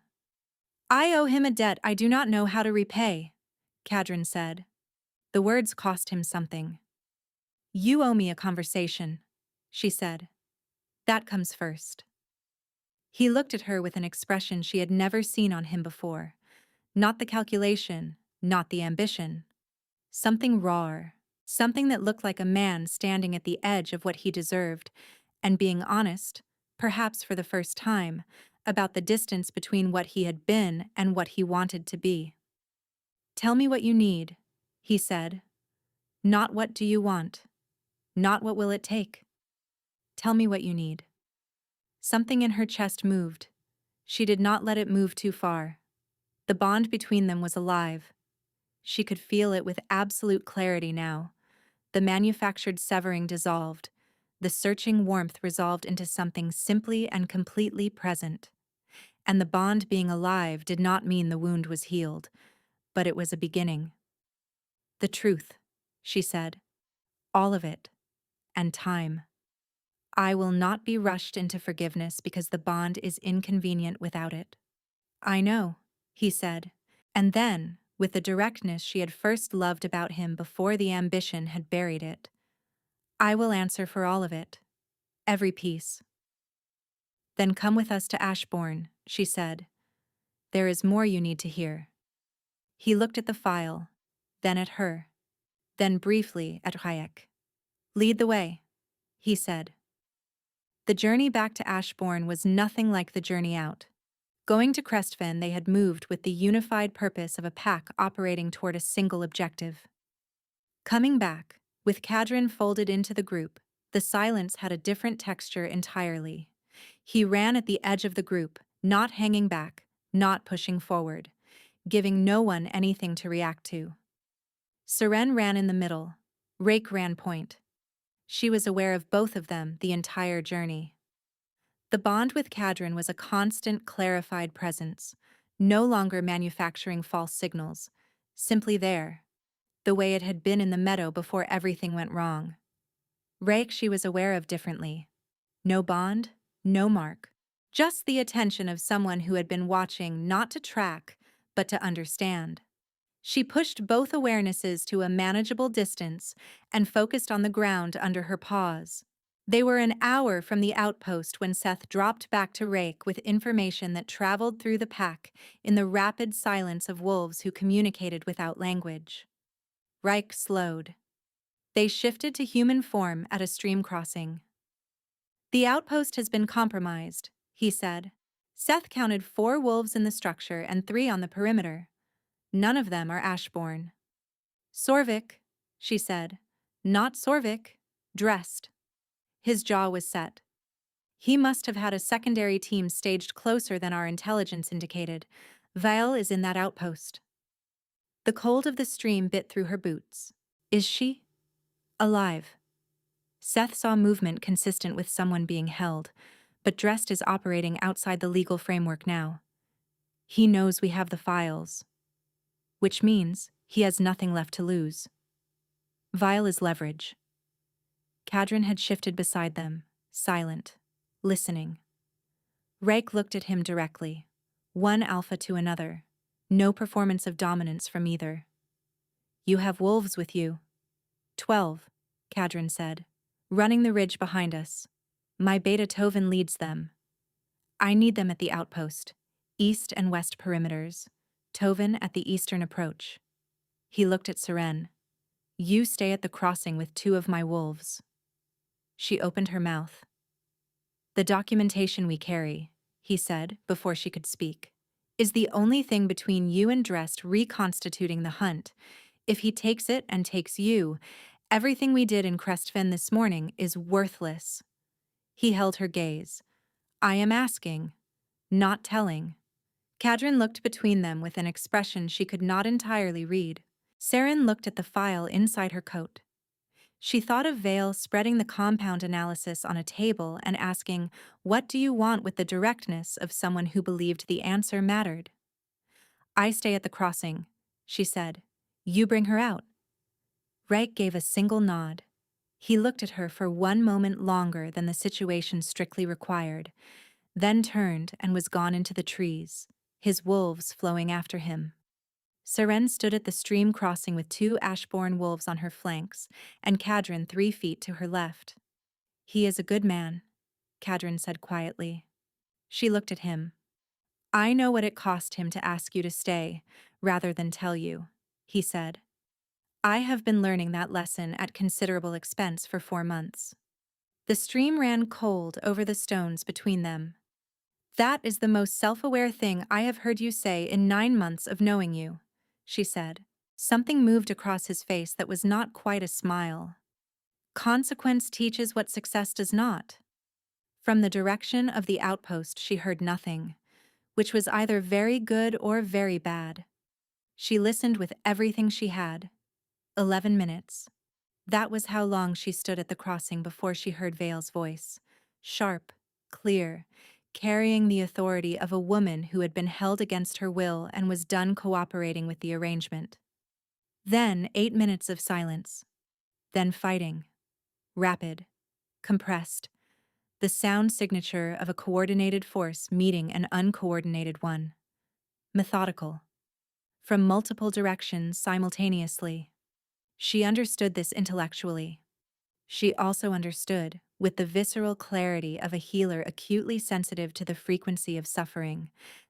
I owe him a debt I do not know how to repay, Cadrin said. The words cost him something. You owe me a conversation, she said. That comes first. He looked at her with an expression she had never seen on him before. Not the calculation, not the ambition. Something rawer, something that looked like a man standing at the edge of what he deserved, and being honest, perhaps for the first time, about the distance between what he had been and what he wanted to be. Tell me what you need, he said. Not what do you want. Not what will it take. Tell me what you need. Something in her chest moved. She did not let it move too far. The bond between them was alive. She could feel it with absolute clarity now. The manufactured severing dissolved. The searching warmth resolved into something simply and completely present. And the bond being alive did not mean the wound was healed, but it was a beginning. The truth, she said. All of it. And time. I will not be rushed into forgiveness because the bond is inconvenient without it. I know, he said. And then, with the directness she had first loved about him before the ambition had buried it, I will answer for all of it. Every piece. Then come with us to Ashbourne, she said. There is more you need to hear. He looked at the file, then at her, then briefly at Hayek. Lead the way, he said. The journey back to Ashbourne was nothing like the journey out. Going to Crestfen, they had moved with the unified purpose of a pack operating toward a single objective. Coming back, with Cadrin folded into the group, the silence had a different texture entirely. He ran at the edge of the group, not hanging back, not pushing forward, giving no one anything to react to. Seren ran in the middle. Rake ran point. She was aware of both of them the entire journey. The bond with Cadrin was a constant, clarified presence, no longer manufacturing false signals, simply there, the way it had been in the meadow before everything went wrong. Rake she was aware of differently. No bond, no mark, just the attention of someone who had been watching not to track, but to understand. She pushed both awarenesses to a manageable distance and focused on the ground under her paws. They were an hour from the outpost when Seth dropped back to Rake with information that traveled through the pack in the rapid silence of wolves who communicated without language. Reich slowed. They shifted to human form at a stream crossing. The outpost has been compromised, he said. Seth counted 4 wolves in the structure and 3 on the perimeter. None of them are Ashbourne. Sorvik, she said. Not Sorvik, dressed. His jaw was set. He must have had a secondary team staged closer than our intelligence indicated. Vile is in that outpost. The cold of the stream bit through her boots. Is she? Alive. Seth saw movement consistent with someone being held, but dressed is operating outside the legal framework now. He knows we have the files. Which means he has nothing left to lose. Vile is leverage. Cadrin had shifted beside them, silent, listening. Rake looked at him directly, one alpha to another, no performance of dominance from either. You have wolves with you. 12, Cadrin said, running the ridge behind us. My beta Tovin leads them. I need them at the outpost, east and west perimeters, Tovin at the eastern approach. He looked at Seren. You stay at the crossing with 2 of my wolves. She opened her mouth. The documentation we carry, he said before she could speak, is the only thing between you and Drest reconstituting the hunt. If he takes it and takes you, everything we did in Crestfen this morning is worthless. He held her gaze. I am asking, not telling. Kadrin looked between them with an expression she could not entirely read. Saren looked at the file inside her coat. She thought of Vale spreading the compound analysis on a table and asking, "What do you want?" with the directness of someone who believed the answer mattered. I stay at the crossing, she said. You bring her out. Reich gave a single nod. He looked at her for one moment longer than the situation strictly required, then turned and was gone into the trees, his wolves flowing after him. Seren stood at the stream crossing with 2 ashborn wolves on her flanks, and Kadrin 3 feet to her left. He is a good man, Kadrin said quietly. She looked at him. I know what it cost him to ask you to stay, rather than tell you, he said. I have been learning that lesson at considerable expense for 4 months. The stream ran cold over the stones between them. That is the most self-aware thing I have heard you say in 9 months of knowing you, she said. Something moved across his face that was not quite a smile. Consequence teaches what success does not. From the direction of the outpost she heard nothing, which was either very good or very bad. She listened with everything she had. 11 minutes. That was how long she stood at the crossing before she heard Vale's voice. Sharp, clear, carrying the authority of a woman who had been held against her will and was done cooperating with the arrangement. Then 8 minutes of silence. Then fighting. Rapid. Compressed. The sound signature of a coordinated force meeting an uncoordinated one. Methodical. From multiple directions simultaneously. She understood this intellectually. She also understood, with the visceral clarity of a healer acutely sensitive to the frequency of suffering,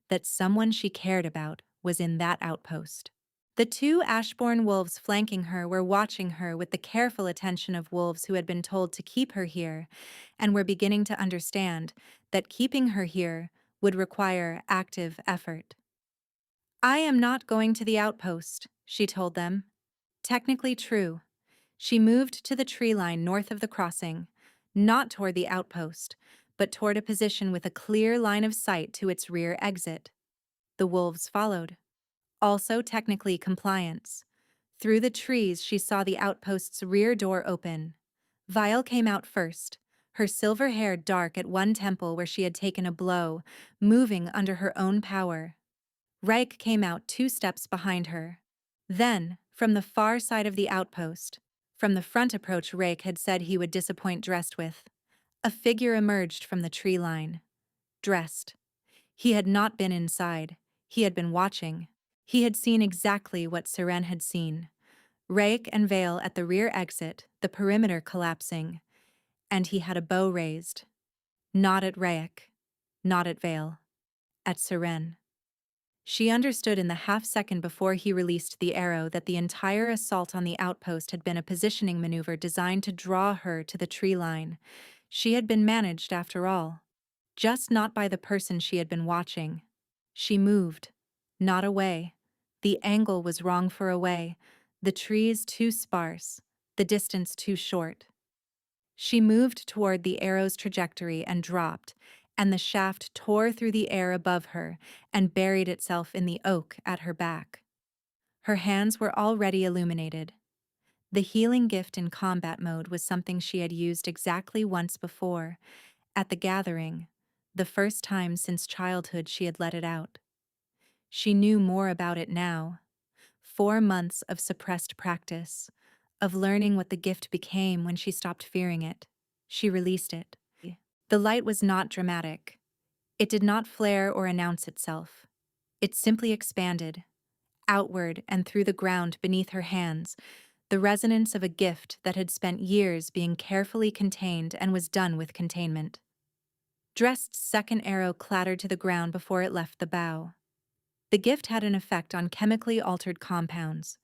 that someone she cared about was in that outpost. The 2 ashborn wolves flanking her were watching her with the careful attention of wolves who had been told to keep her here, and were beginning to understand that keeping her here would require active effort. I am not going to the outpost, she told them. Technically true. She moved to the tree line north of the crossing, not toward the outpost, but toward a position with a clear line of sight to its rear exit. The wolves followed. Also technically compliance. Through the trees she saw the outpost's rear door open. Vile came out first, her silver hair dark at one temple where she had taken a blow, moving under her own power. Reich came out 2 steps behind her. Then, from the far side of the outpost, from the front approach Reich had said he would disappoint Drest with, a figure emerged from the tree line. Dressed. He had not been inside. He had been watching. He had seen exactly what Seren had seen. Reich and Vale at the rear exit, the perimeter collapsing. And he had a bow raised. Not at Reich. Not at Vale. At Seren. She understood in the half-second before he released the arrow that the entire assault on the outpost had been a positioning maneuver designed to draw her to the tree line. She had been managed after all. Just not by the person she had been watching. She moved. Not away. The angle was wrong for away. The trees too sparse. The distance too short. She moved toward the arrow's trajectory and dropped, and the shaft tore through the air above her and buried itself in the oak at her back. Her hands were already illuminated. The healing gift in combat mode was something she had used exactly once before, at the gathering, the first time since childhood she had let it out. She knew more about it now. 4 months of suppressed practice, of learning what the gift became when she stopped fearing it. She released it. The light was not dramatic. It did not flare or announce itself. It simply expanded, outward and through the ground beneath her hands, the resonance of a gift that had spent years being carefully contained and was done with containment. Drest's second arrow clattered to the ground before it left the bow. The gift had an effect on chemically altered compounds.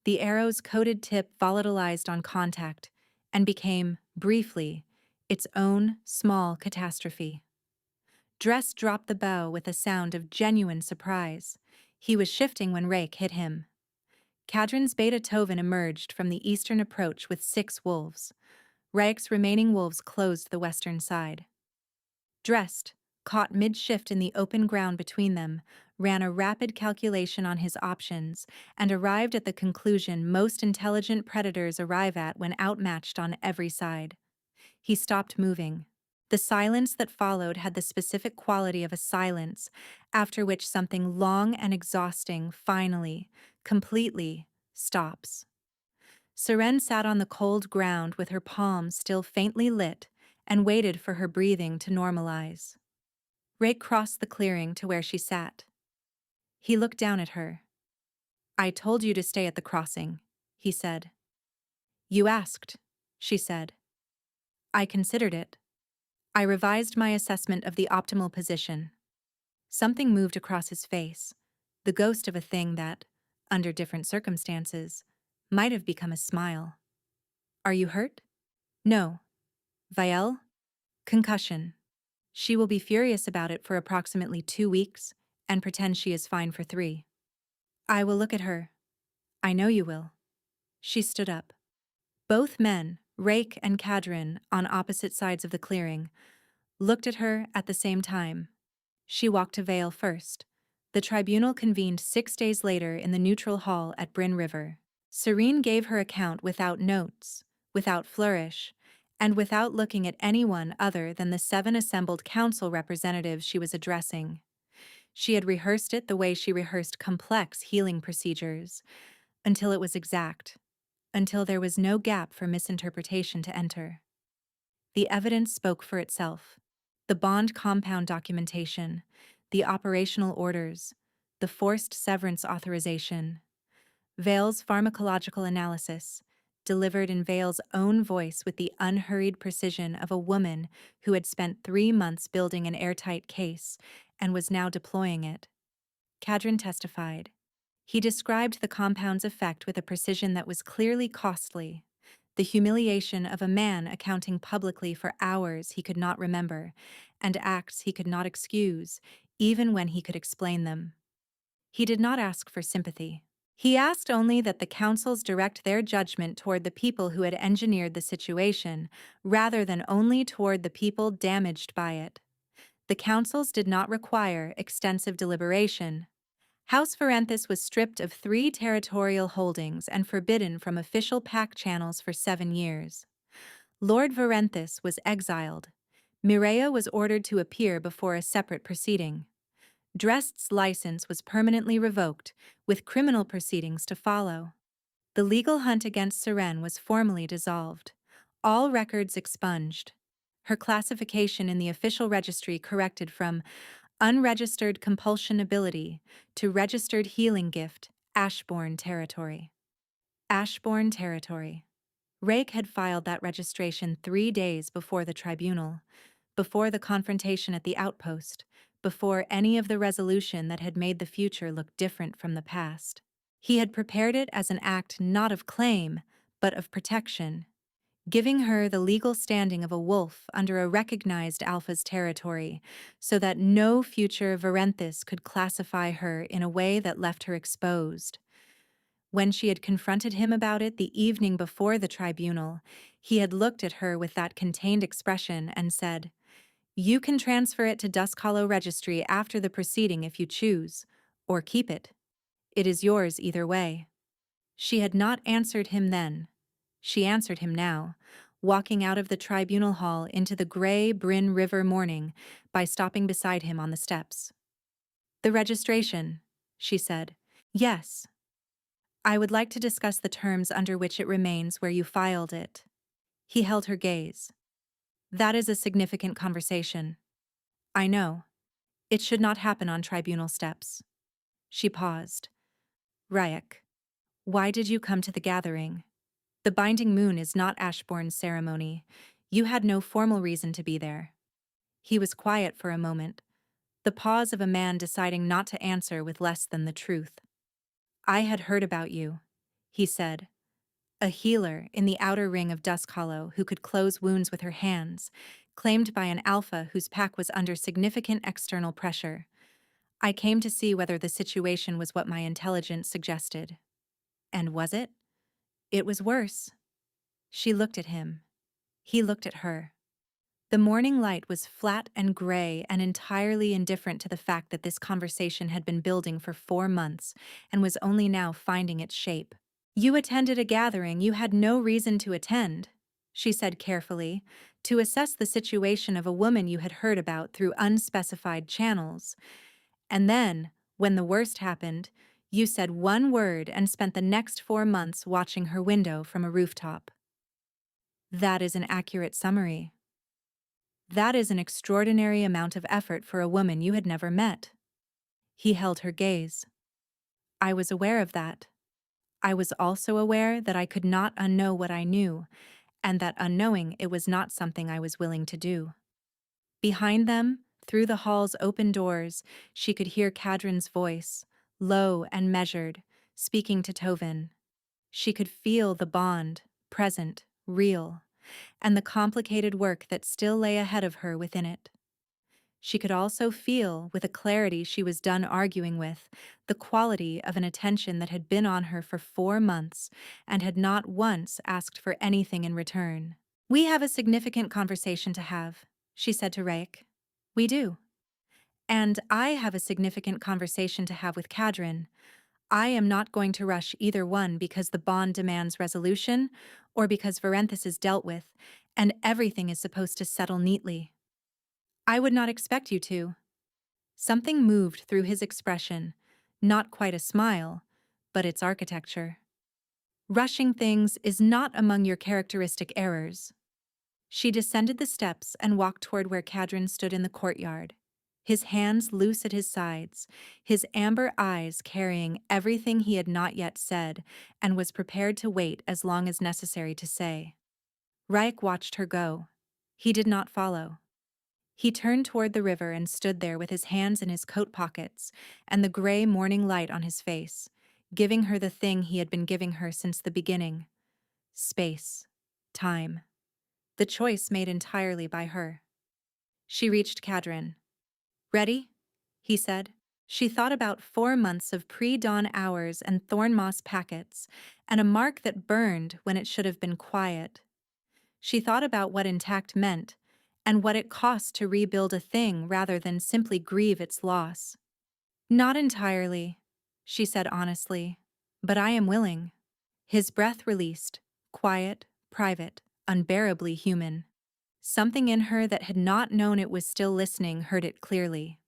The arrow's coated tip volatilized on contact and became, briefly, its own small catastrophe. Dress dropped the bow with a sound of genuine surprise. He was shifting when Rake hit him. Cadron's Beta Tovin emerged from the eastern approach with 6 wolves. Rake's remaining wolves closed the western side. Dressed, caught mid-shift in the open ground between them, ran a rapid calculation on his options, and arrived at the conclusion most intelligent predators arrive at when outmatched on every side. He stopped moving. The silence that followed had the specific quality of a silence, after which something long and exhausting finally, completely, stops. Seren sat on the cold ground with her palms still faintly lit and waited for her breathing to normalize. Rake crossed the clearing to where she sat. He looked down at her. "I told you to stay at the crossing," he said. "You asked," she said. "I considered it. I revised my assessment of the optimal position." Something moved across his face, the ghost of a thing that, under different circumstances, might have become a smile. "Are you hurt?" "No." "Vielle?" "Concussion. She will be furious about it for approximately 2 weeks and pretend she is fine for 3. I will look at her. I know you will." She stood up. Both men, Rake and Cadron, on opposite sides of the clearing, looked at her at the same time. She walked to Vale first. The tribunal convened 6 days later in the neutral hall at Bryn River. Serene gave her account without notes, without flourish, and without looking at anyone other than the 7 assembled council representatives she was addressing. She had rehearsed it the way she rehearsed complex healing procedures, until it was exact, until there was no gap for misinterpretation to enter. The evidence spoke for itself. The bond compound documentation, the operational orders, the forced severance authorization. Vale's pharmacological analysis, delivered in Vale's own voice with the unhurried precision of a woman who had spent 3 months building an airtight case and was now deploying it. Cadron testified. He described the compound's effect with a precision that was clearly costly. The humiliation of a man accounting publicly for hours he could not remember, and acts he could not excuse, even when he could explain them. He did not ask for sympathy. He asked only that the councils direct their judgment toward the people who had engineered the situation, rather than only toward the people damaged by it. The councils did not require extensive deliberation. House Varanthus was stripped of 3 territorial holdings and forbidden from official pack channels for 7 years. Lord Varanthus was exiled. Mireia was ordered to appear before a separate proceeding. Drest's license was permanently revoked, with criminal proceedings to follow. The legal hunt against Seren was formally dissolved. All records expunged. Her classification in the official registry corrected from unregistered compulsion ability to registered healing gift, Ashbourne territory. Ashbourne territory. Rake had filed that registration 3 days before the tribunal, before the confrontation at the outpost, before any of the resolution that had made the future look different from the past. He had prepared it as an act not of claim, but of protection, giving her the legal standing of a wolf under a recognized alpha's territory, so that no future Varanthus could classify her in a way that left her exposed. When she had confronted him about it the evening before the tribunal, he had looked at her with that contained expression and said, "You can transfer it to Dusk Hollow Registry after the proceeding if you choose, or keep it. It is yours either way." She had not answered him then. She answered him now, walking out of the tribunal hall into the gray Bryn River morning by stopping beside him on the steps. "The registration," she said. "Yes. I would like to discuss the terms under which it remains where you filed it." He held her gaze. "That is a significant conversation." "I know. It should not happen on tribunal steps." She paused. "Ryak, why did you come to the gathering? The binding moon is not Ashbourne's ceremony. You had no formal reason to be there." He was quiet for a moment, the pause of a man deciding not to answer with less than the truth. "I had heard about you," he said. A healer in the outer ring of Dusk Hollow who could close wounds with her hands, claimed by an alpha whose pack was under significant external pressure. I came to see whether the situation was what my intelligence suggested. And was it? It was worse. She looked at him. He looked at her. The morning light was flat and gray and entirely indifferent to the fact that this conversation had been building for 4 months and was only now finding its shape. You attended a gathering you had no reason to attend, she said carefully, to assess the situation of a woman you had heard about through unspecified channels. And then, when the worst happened, you said one word and spent the next 4 months watching her window from a rooftop. That is an accurate summary. That is an extraordinary amount of effort for a woman you had never met. He held her gaze. I was aware of that. I was also aware that I could not unknow what I knew, and that unknowing it was not something I was willing to do. Behind them, through the hall's open doors, she could hear Kadrin's voice, low and measured, speaking to Tovin. She could feel the bond, present, real, and the complicated work that still lay ahead of her within it. She could also feel, with a clarity she was done arguing with, the quality of an attention that had been on her for 4 months and had not once asked for anything in return. We have a significant conversation to have, she said to Raik. We do. And I have a significant conversation to have with Kadrin. I am not going to rush either one because the bond demands resolution or because Varenthus is dealt with and everything is supposed to settle neatly. I would not expect you to. Something moved through his expression, not quite a smile, but its architecture. Rushing things is not among your characteristic errors. She descended the steps and walked toward where Kadrin stood in the courtyard, his hands loose at his sides, his amber eyes carrying everything he had not yet said and was prepared to wait as long as necessary to say. Raik watched her go. He did not follow. He turned toward the river and stood there with his hands in his coat pockets and the gray morning light on his face, giving her the thing he had been giving her since the beginning: space, time. The choice made entirely by her. She reached Kadrin. Ready? He said. She thought about 4 months of pre-dawn hours and thorn moss packets, and a mark that burned when it should have been quiet. She thought about what intact meant, and what it cost to rebuild a thing rather than simply grieve its loss. Not entirely, she said honestly, but I am willing. His breath released, quiet, private, unbearably human. Something in her that had not known it was still listening heard it clearly.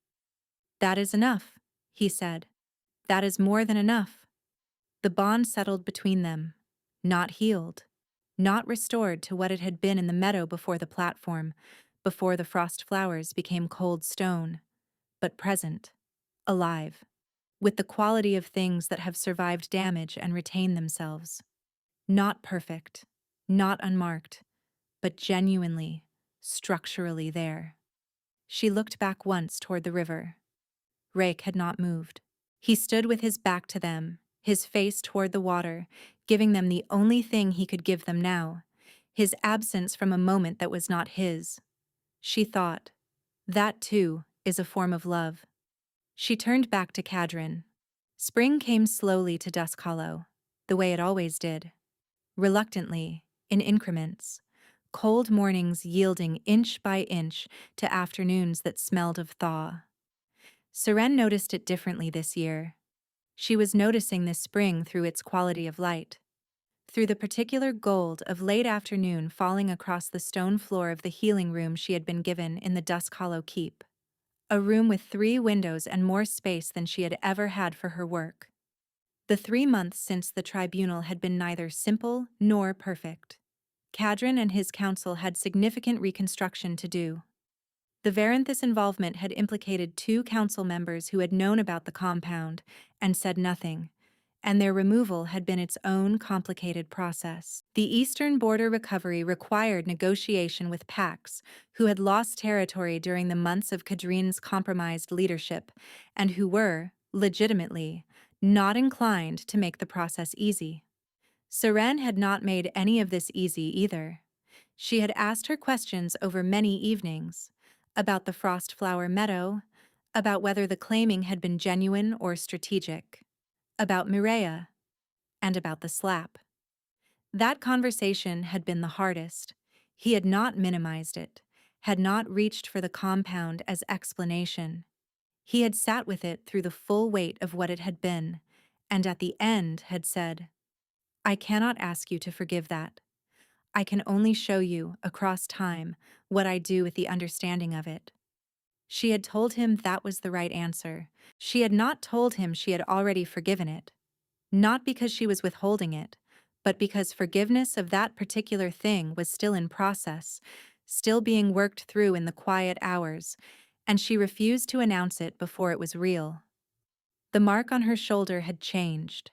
That is enough, he said. That is more than enough. The bond settled between them, not healed, not restored to what it had been in the meadow before the platform, before the frost flowers became cold stone, but present, alive, with the quality of things that have survived damage and retain themselves. Not perfect, not unmarked, but genuinely, structurally there. She looked back once toward the river. Raik had not moved. He stood with his back to them, his face toward the water, giving them the only thing he could give them now, his absence from a moment that was not his. She thought, that too is a form of love. She turned back to Kadrin. Spring came slowly to Dusk Hollow, the way it always did. Reluctantly, in increments, cold mornings yielding inch by inch to afternoons that smelled of thaw. Seren noticed it differently this year. She was noticing this spring through its quality of light, through the particular gold of late afternoon falling across the stone floor of the healing room she had been given in the Dusk Hollow Keep, a room with 3 windows and more space than she had ever had for her work. The 3 months since the tribunal had been neither simple nor perfect. Kadrin and his council had significant reconstruction to do. The Varenthus involvement had implicated 2 council members who had known about the compound and said nothing, and their removal had been its own complicated process. The eastern border recovery required negotiation with Pax, who had lost territory during the months of Kadrin's compromised leadership, and who were, legitimately, not inclined to make the process easy. Seren had not made any of this easy either. She had asked her questions over many evenings, about the Frostflower Meadow, about whether the claiming had been genuine or strategic, about Mireia, and about the slap. That conversation had been the hardest. He had not minimized it, had not reached for the compound as explanation. He had sat with it through the full weight of what it had been, and at the end had said, "I cannot ask you to forgive that. I can only show you, across time, what I do with the understanding of it." She had told him that was the right answer. She had not told him she had already forgiven it. Not because she was withholding it, but because forgiveness of that particular thing was still in process, still being worked through in the quiet hours, and she refused to announce it before it was real. The mark on her shoulder had changed.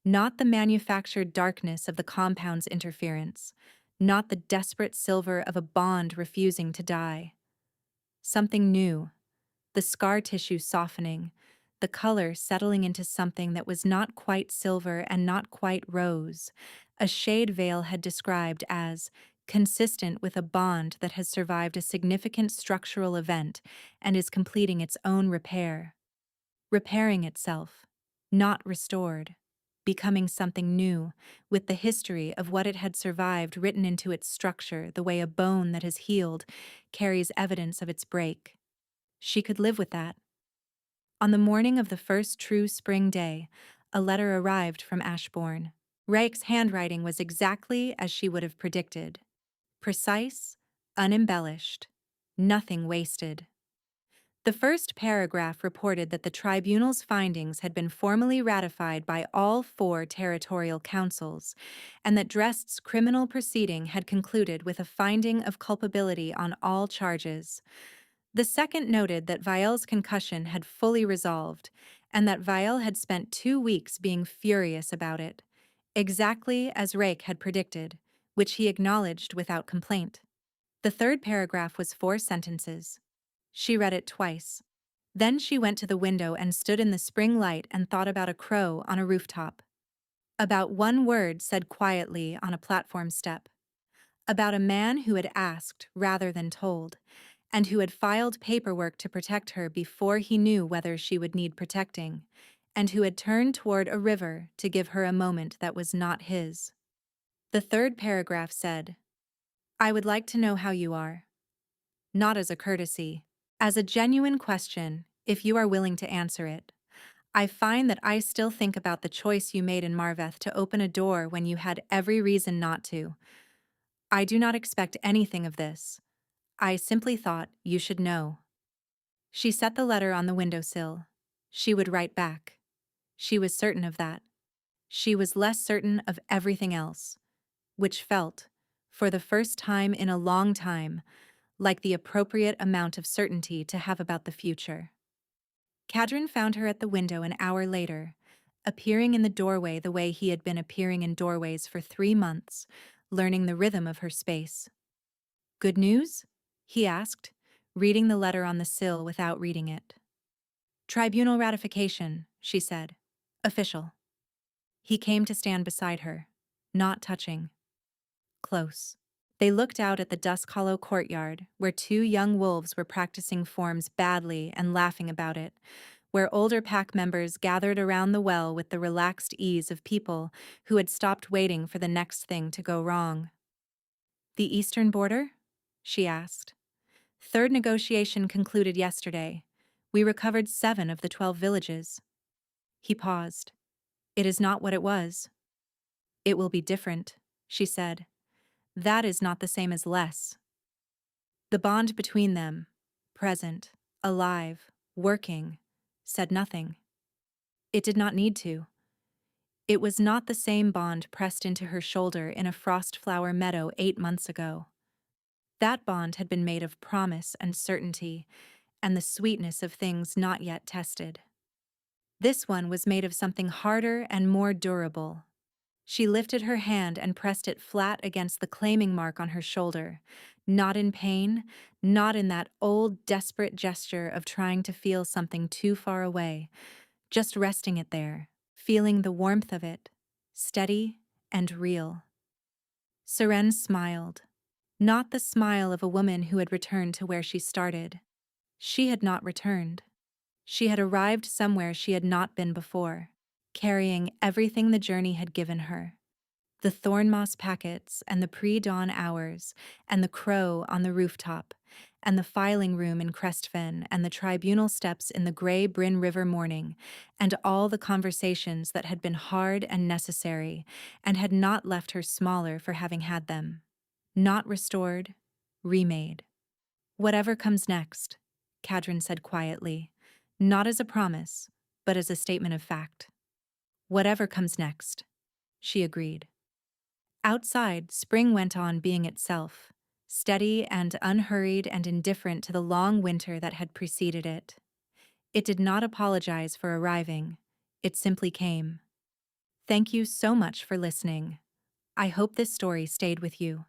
Not the manufactured darkness of the compound's interference, not the desperate silver of a bond refusing to die. Something new, the scar tissue softening, the color settling into something that was not quite silver and not quite rose, a shade Vale had described as consistent with a bond that has survived a significant structural event and is completing its own repair. Repairing itself, not restored, becoming something new, with the history of what it had survived written into its structure the way a bone that has healed carries evidence of its break. She could live with that. On the morning of the first true spring day, a letter arrived from Ashbourne. Rake's handwriting was exactly as she would have predicted. Precise, unembellished, nothing wasted. The first paragraph reported that the tribunal's findings had been formally ratified by all 4 territorial councils, and that Drest's criminal proceeding had concluded with a finding of culpability on all charges. The second noted that Vial's concussion had fully resolved, and that Vial had spent 2 weeks being furious about it, exactly as Rake had predicted, which he acknowledged without complaint. The third paragraph was 4 sentences. She read it twice. Then she went to the window and stood in the spring light and thought about a crow on a rooftop. About one word said quietly on a platform step. About a man who had asked rather than told, and who had filed paperwork to protect her before he knew whether she would need protecting, and who had turned toward a river to give her a moment that was not his. The third paragraph said, "I would like to know how you are." Not as a courtesy, as a genuine question, if you are willing to answer it. I find that I still think about the choice you made in Marveth to open a door when you had every reason not to. I do not expect anything of this. I simply thought you should know. She set the letter on the windowsill. She would write back. She was certain of that. She was less certain of everything else, which felt, for the first time in a long time, like the appropriate amount of certainty to have about the future. Kadrin found her at the window an hour later, appearing in the doorway the way he had been appearing in doorways for 3 months, learning the rhythm of her space. "Good news?" he asked, reading the letter on the sill without reading it. "Tribunal ratification," she said. "Official." He came to stand beside her, not touching. Close. They looked out at the dusk-hollow courtyard, where 2 young wolves were practicing forms badly and laughing about it, where older pack members gathered around the well with the relaxed ease of people who had stopped waiting for the next thing to go wrong. "The eastern border?" she asked. "Third negotiation concluded yesterday. We recovered 7 of the 12 villages." He paused. "It is not what it was." "It will be different," she said. "That is not the same as less." The bond between them, present, alive, working, said nothing. It did not need to. It was not the same bond pressed into her shoulder in a frostflower meadow 8 months ago. That bond had been made of promise and certainty, and the sweetness of things not yet tested. This one was made of something harder and more durable. She lifted her hand and pressed it flat against the claiming mark on her shoulder, not in pain, not in that old desperate gesture of trying to feel something too far away, just resting it there, feeling the warmth of it, steady and real. Seren smiled. Not the smile of a woman who had returned to where she started. She had not returned. She had arrived somewhere she had not been before, carrying everything the journey had given her. The thorn moss packets and the pre-dawn hours, and the crow on the rooftop, and the filing room in Crestfen, and the tribunal steps in the gray Bryn River morning, and all the conversations that had been hard and necessary, and had not left her smaller for having had them. Not restored, remade. Whatever comes next, Kadrin said quietly, not as a promise, but as a statement of fact. Whatever comes next, she agreed. Outside, spring went on being itself, steady and unhurried and indifferent to the long winter that had preceded it. It did not apologize for arriving, it simply came. Thank you so much for listening. I hope this story stayed with you.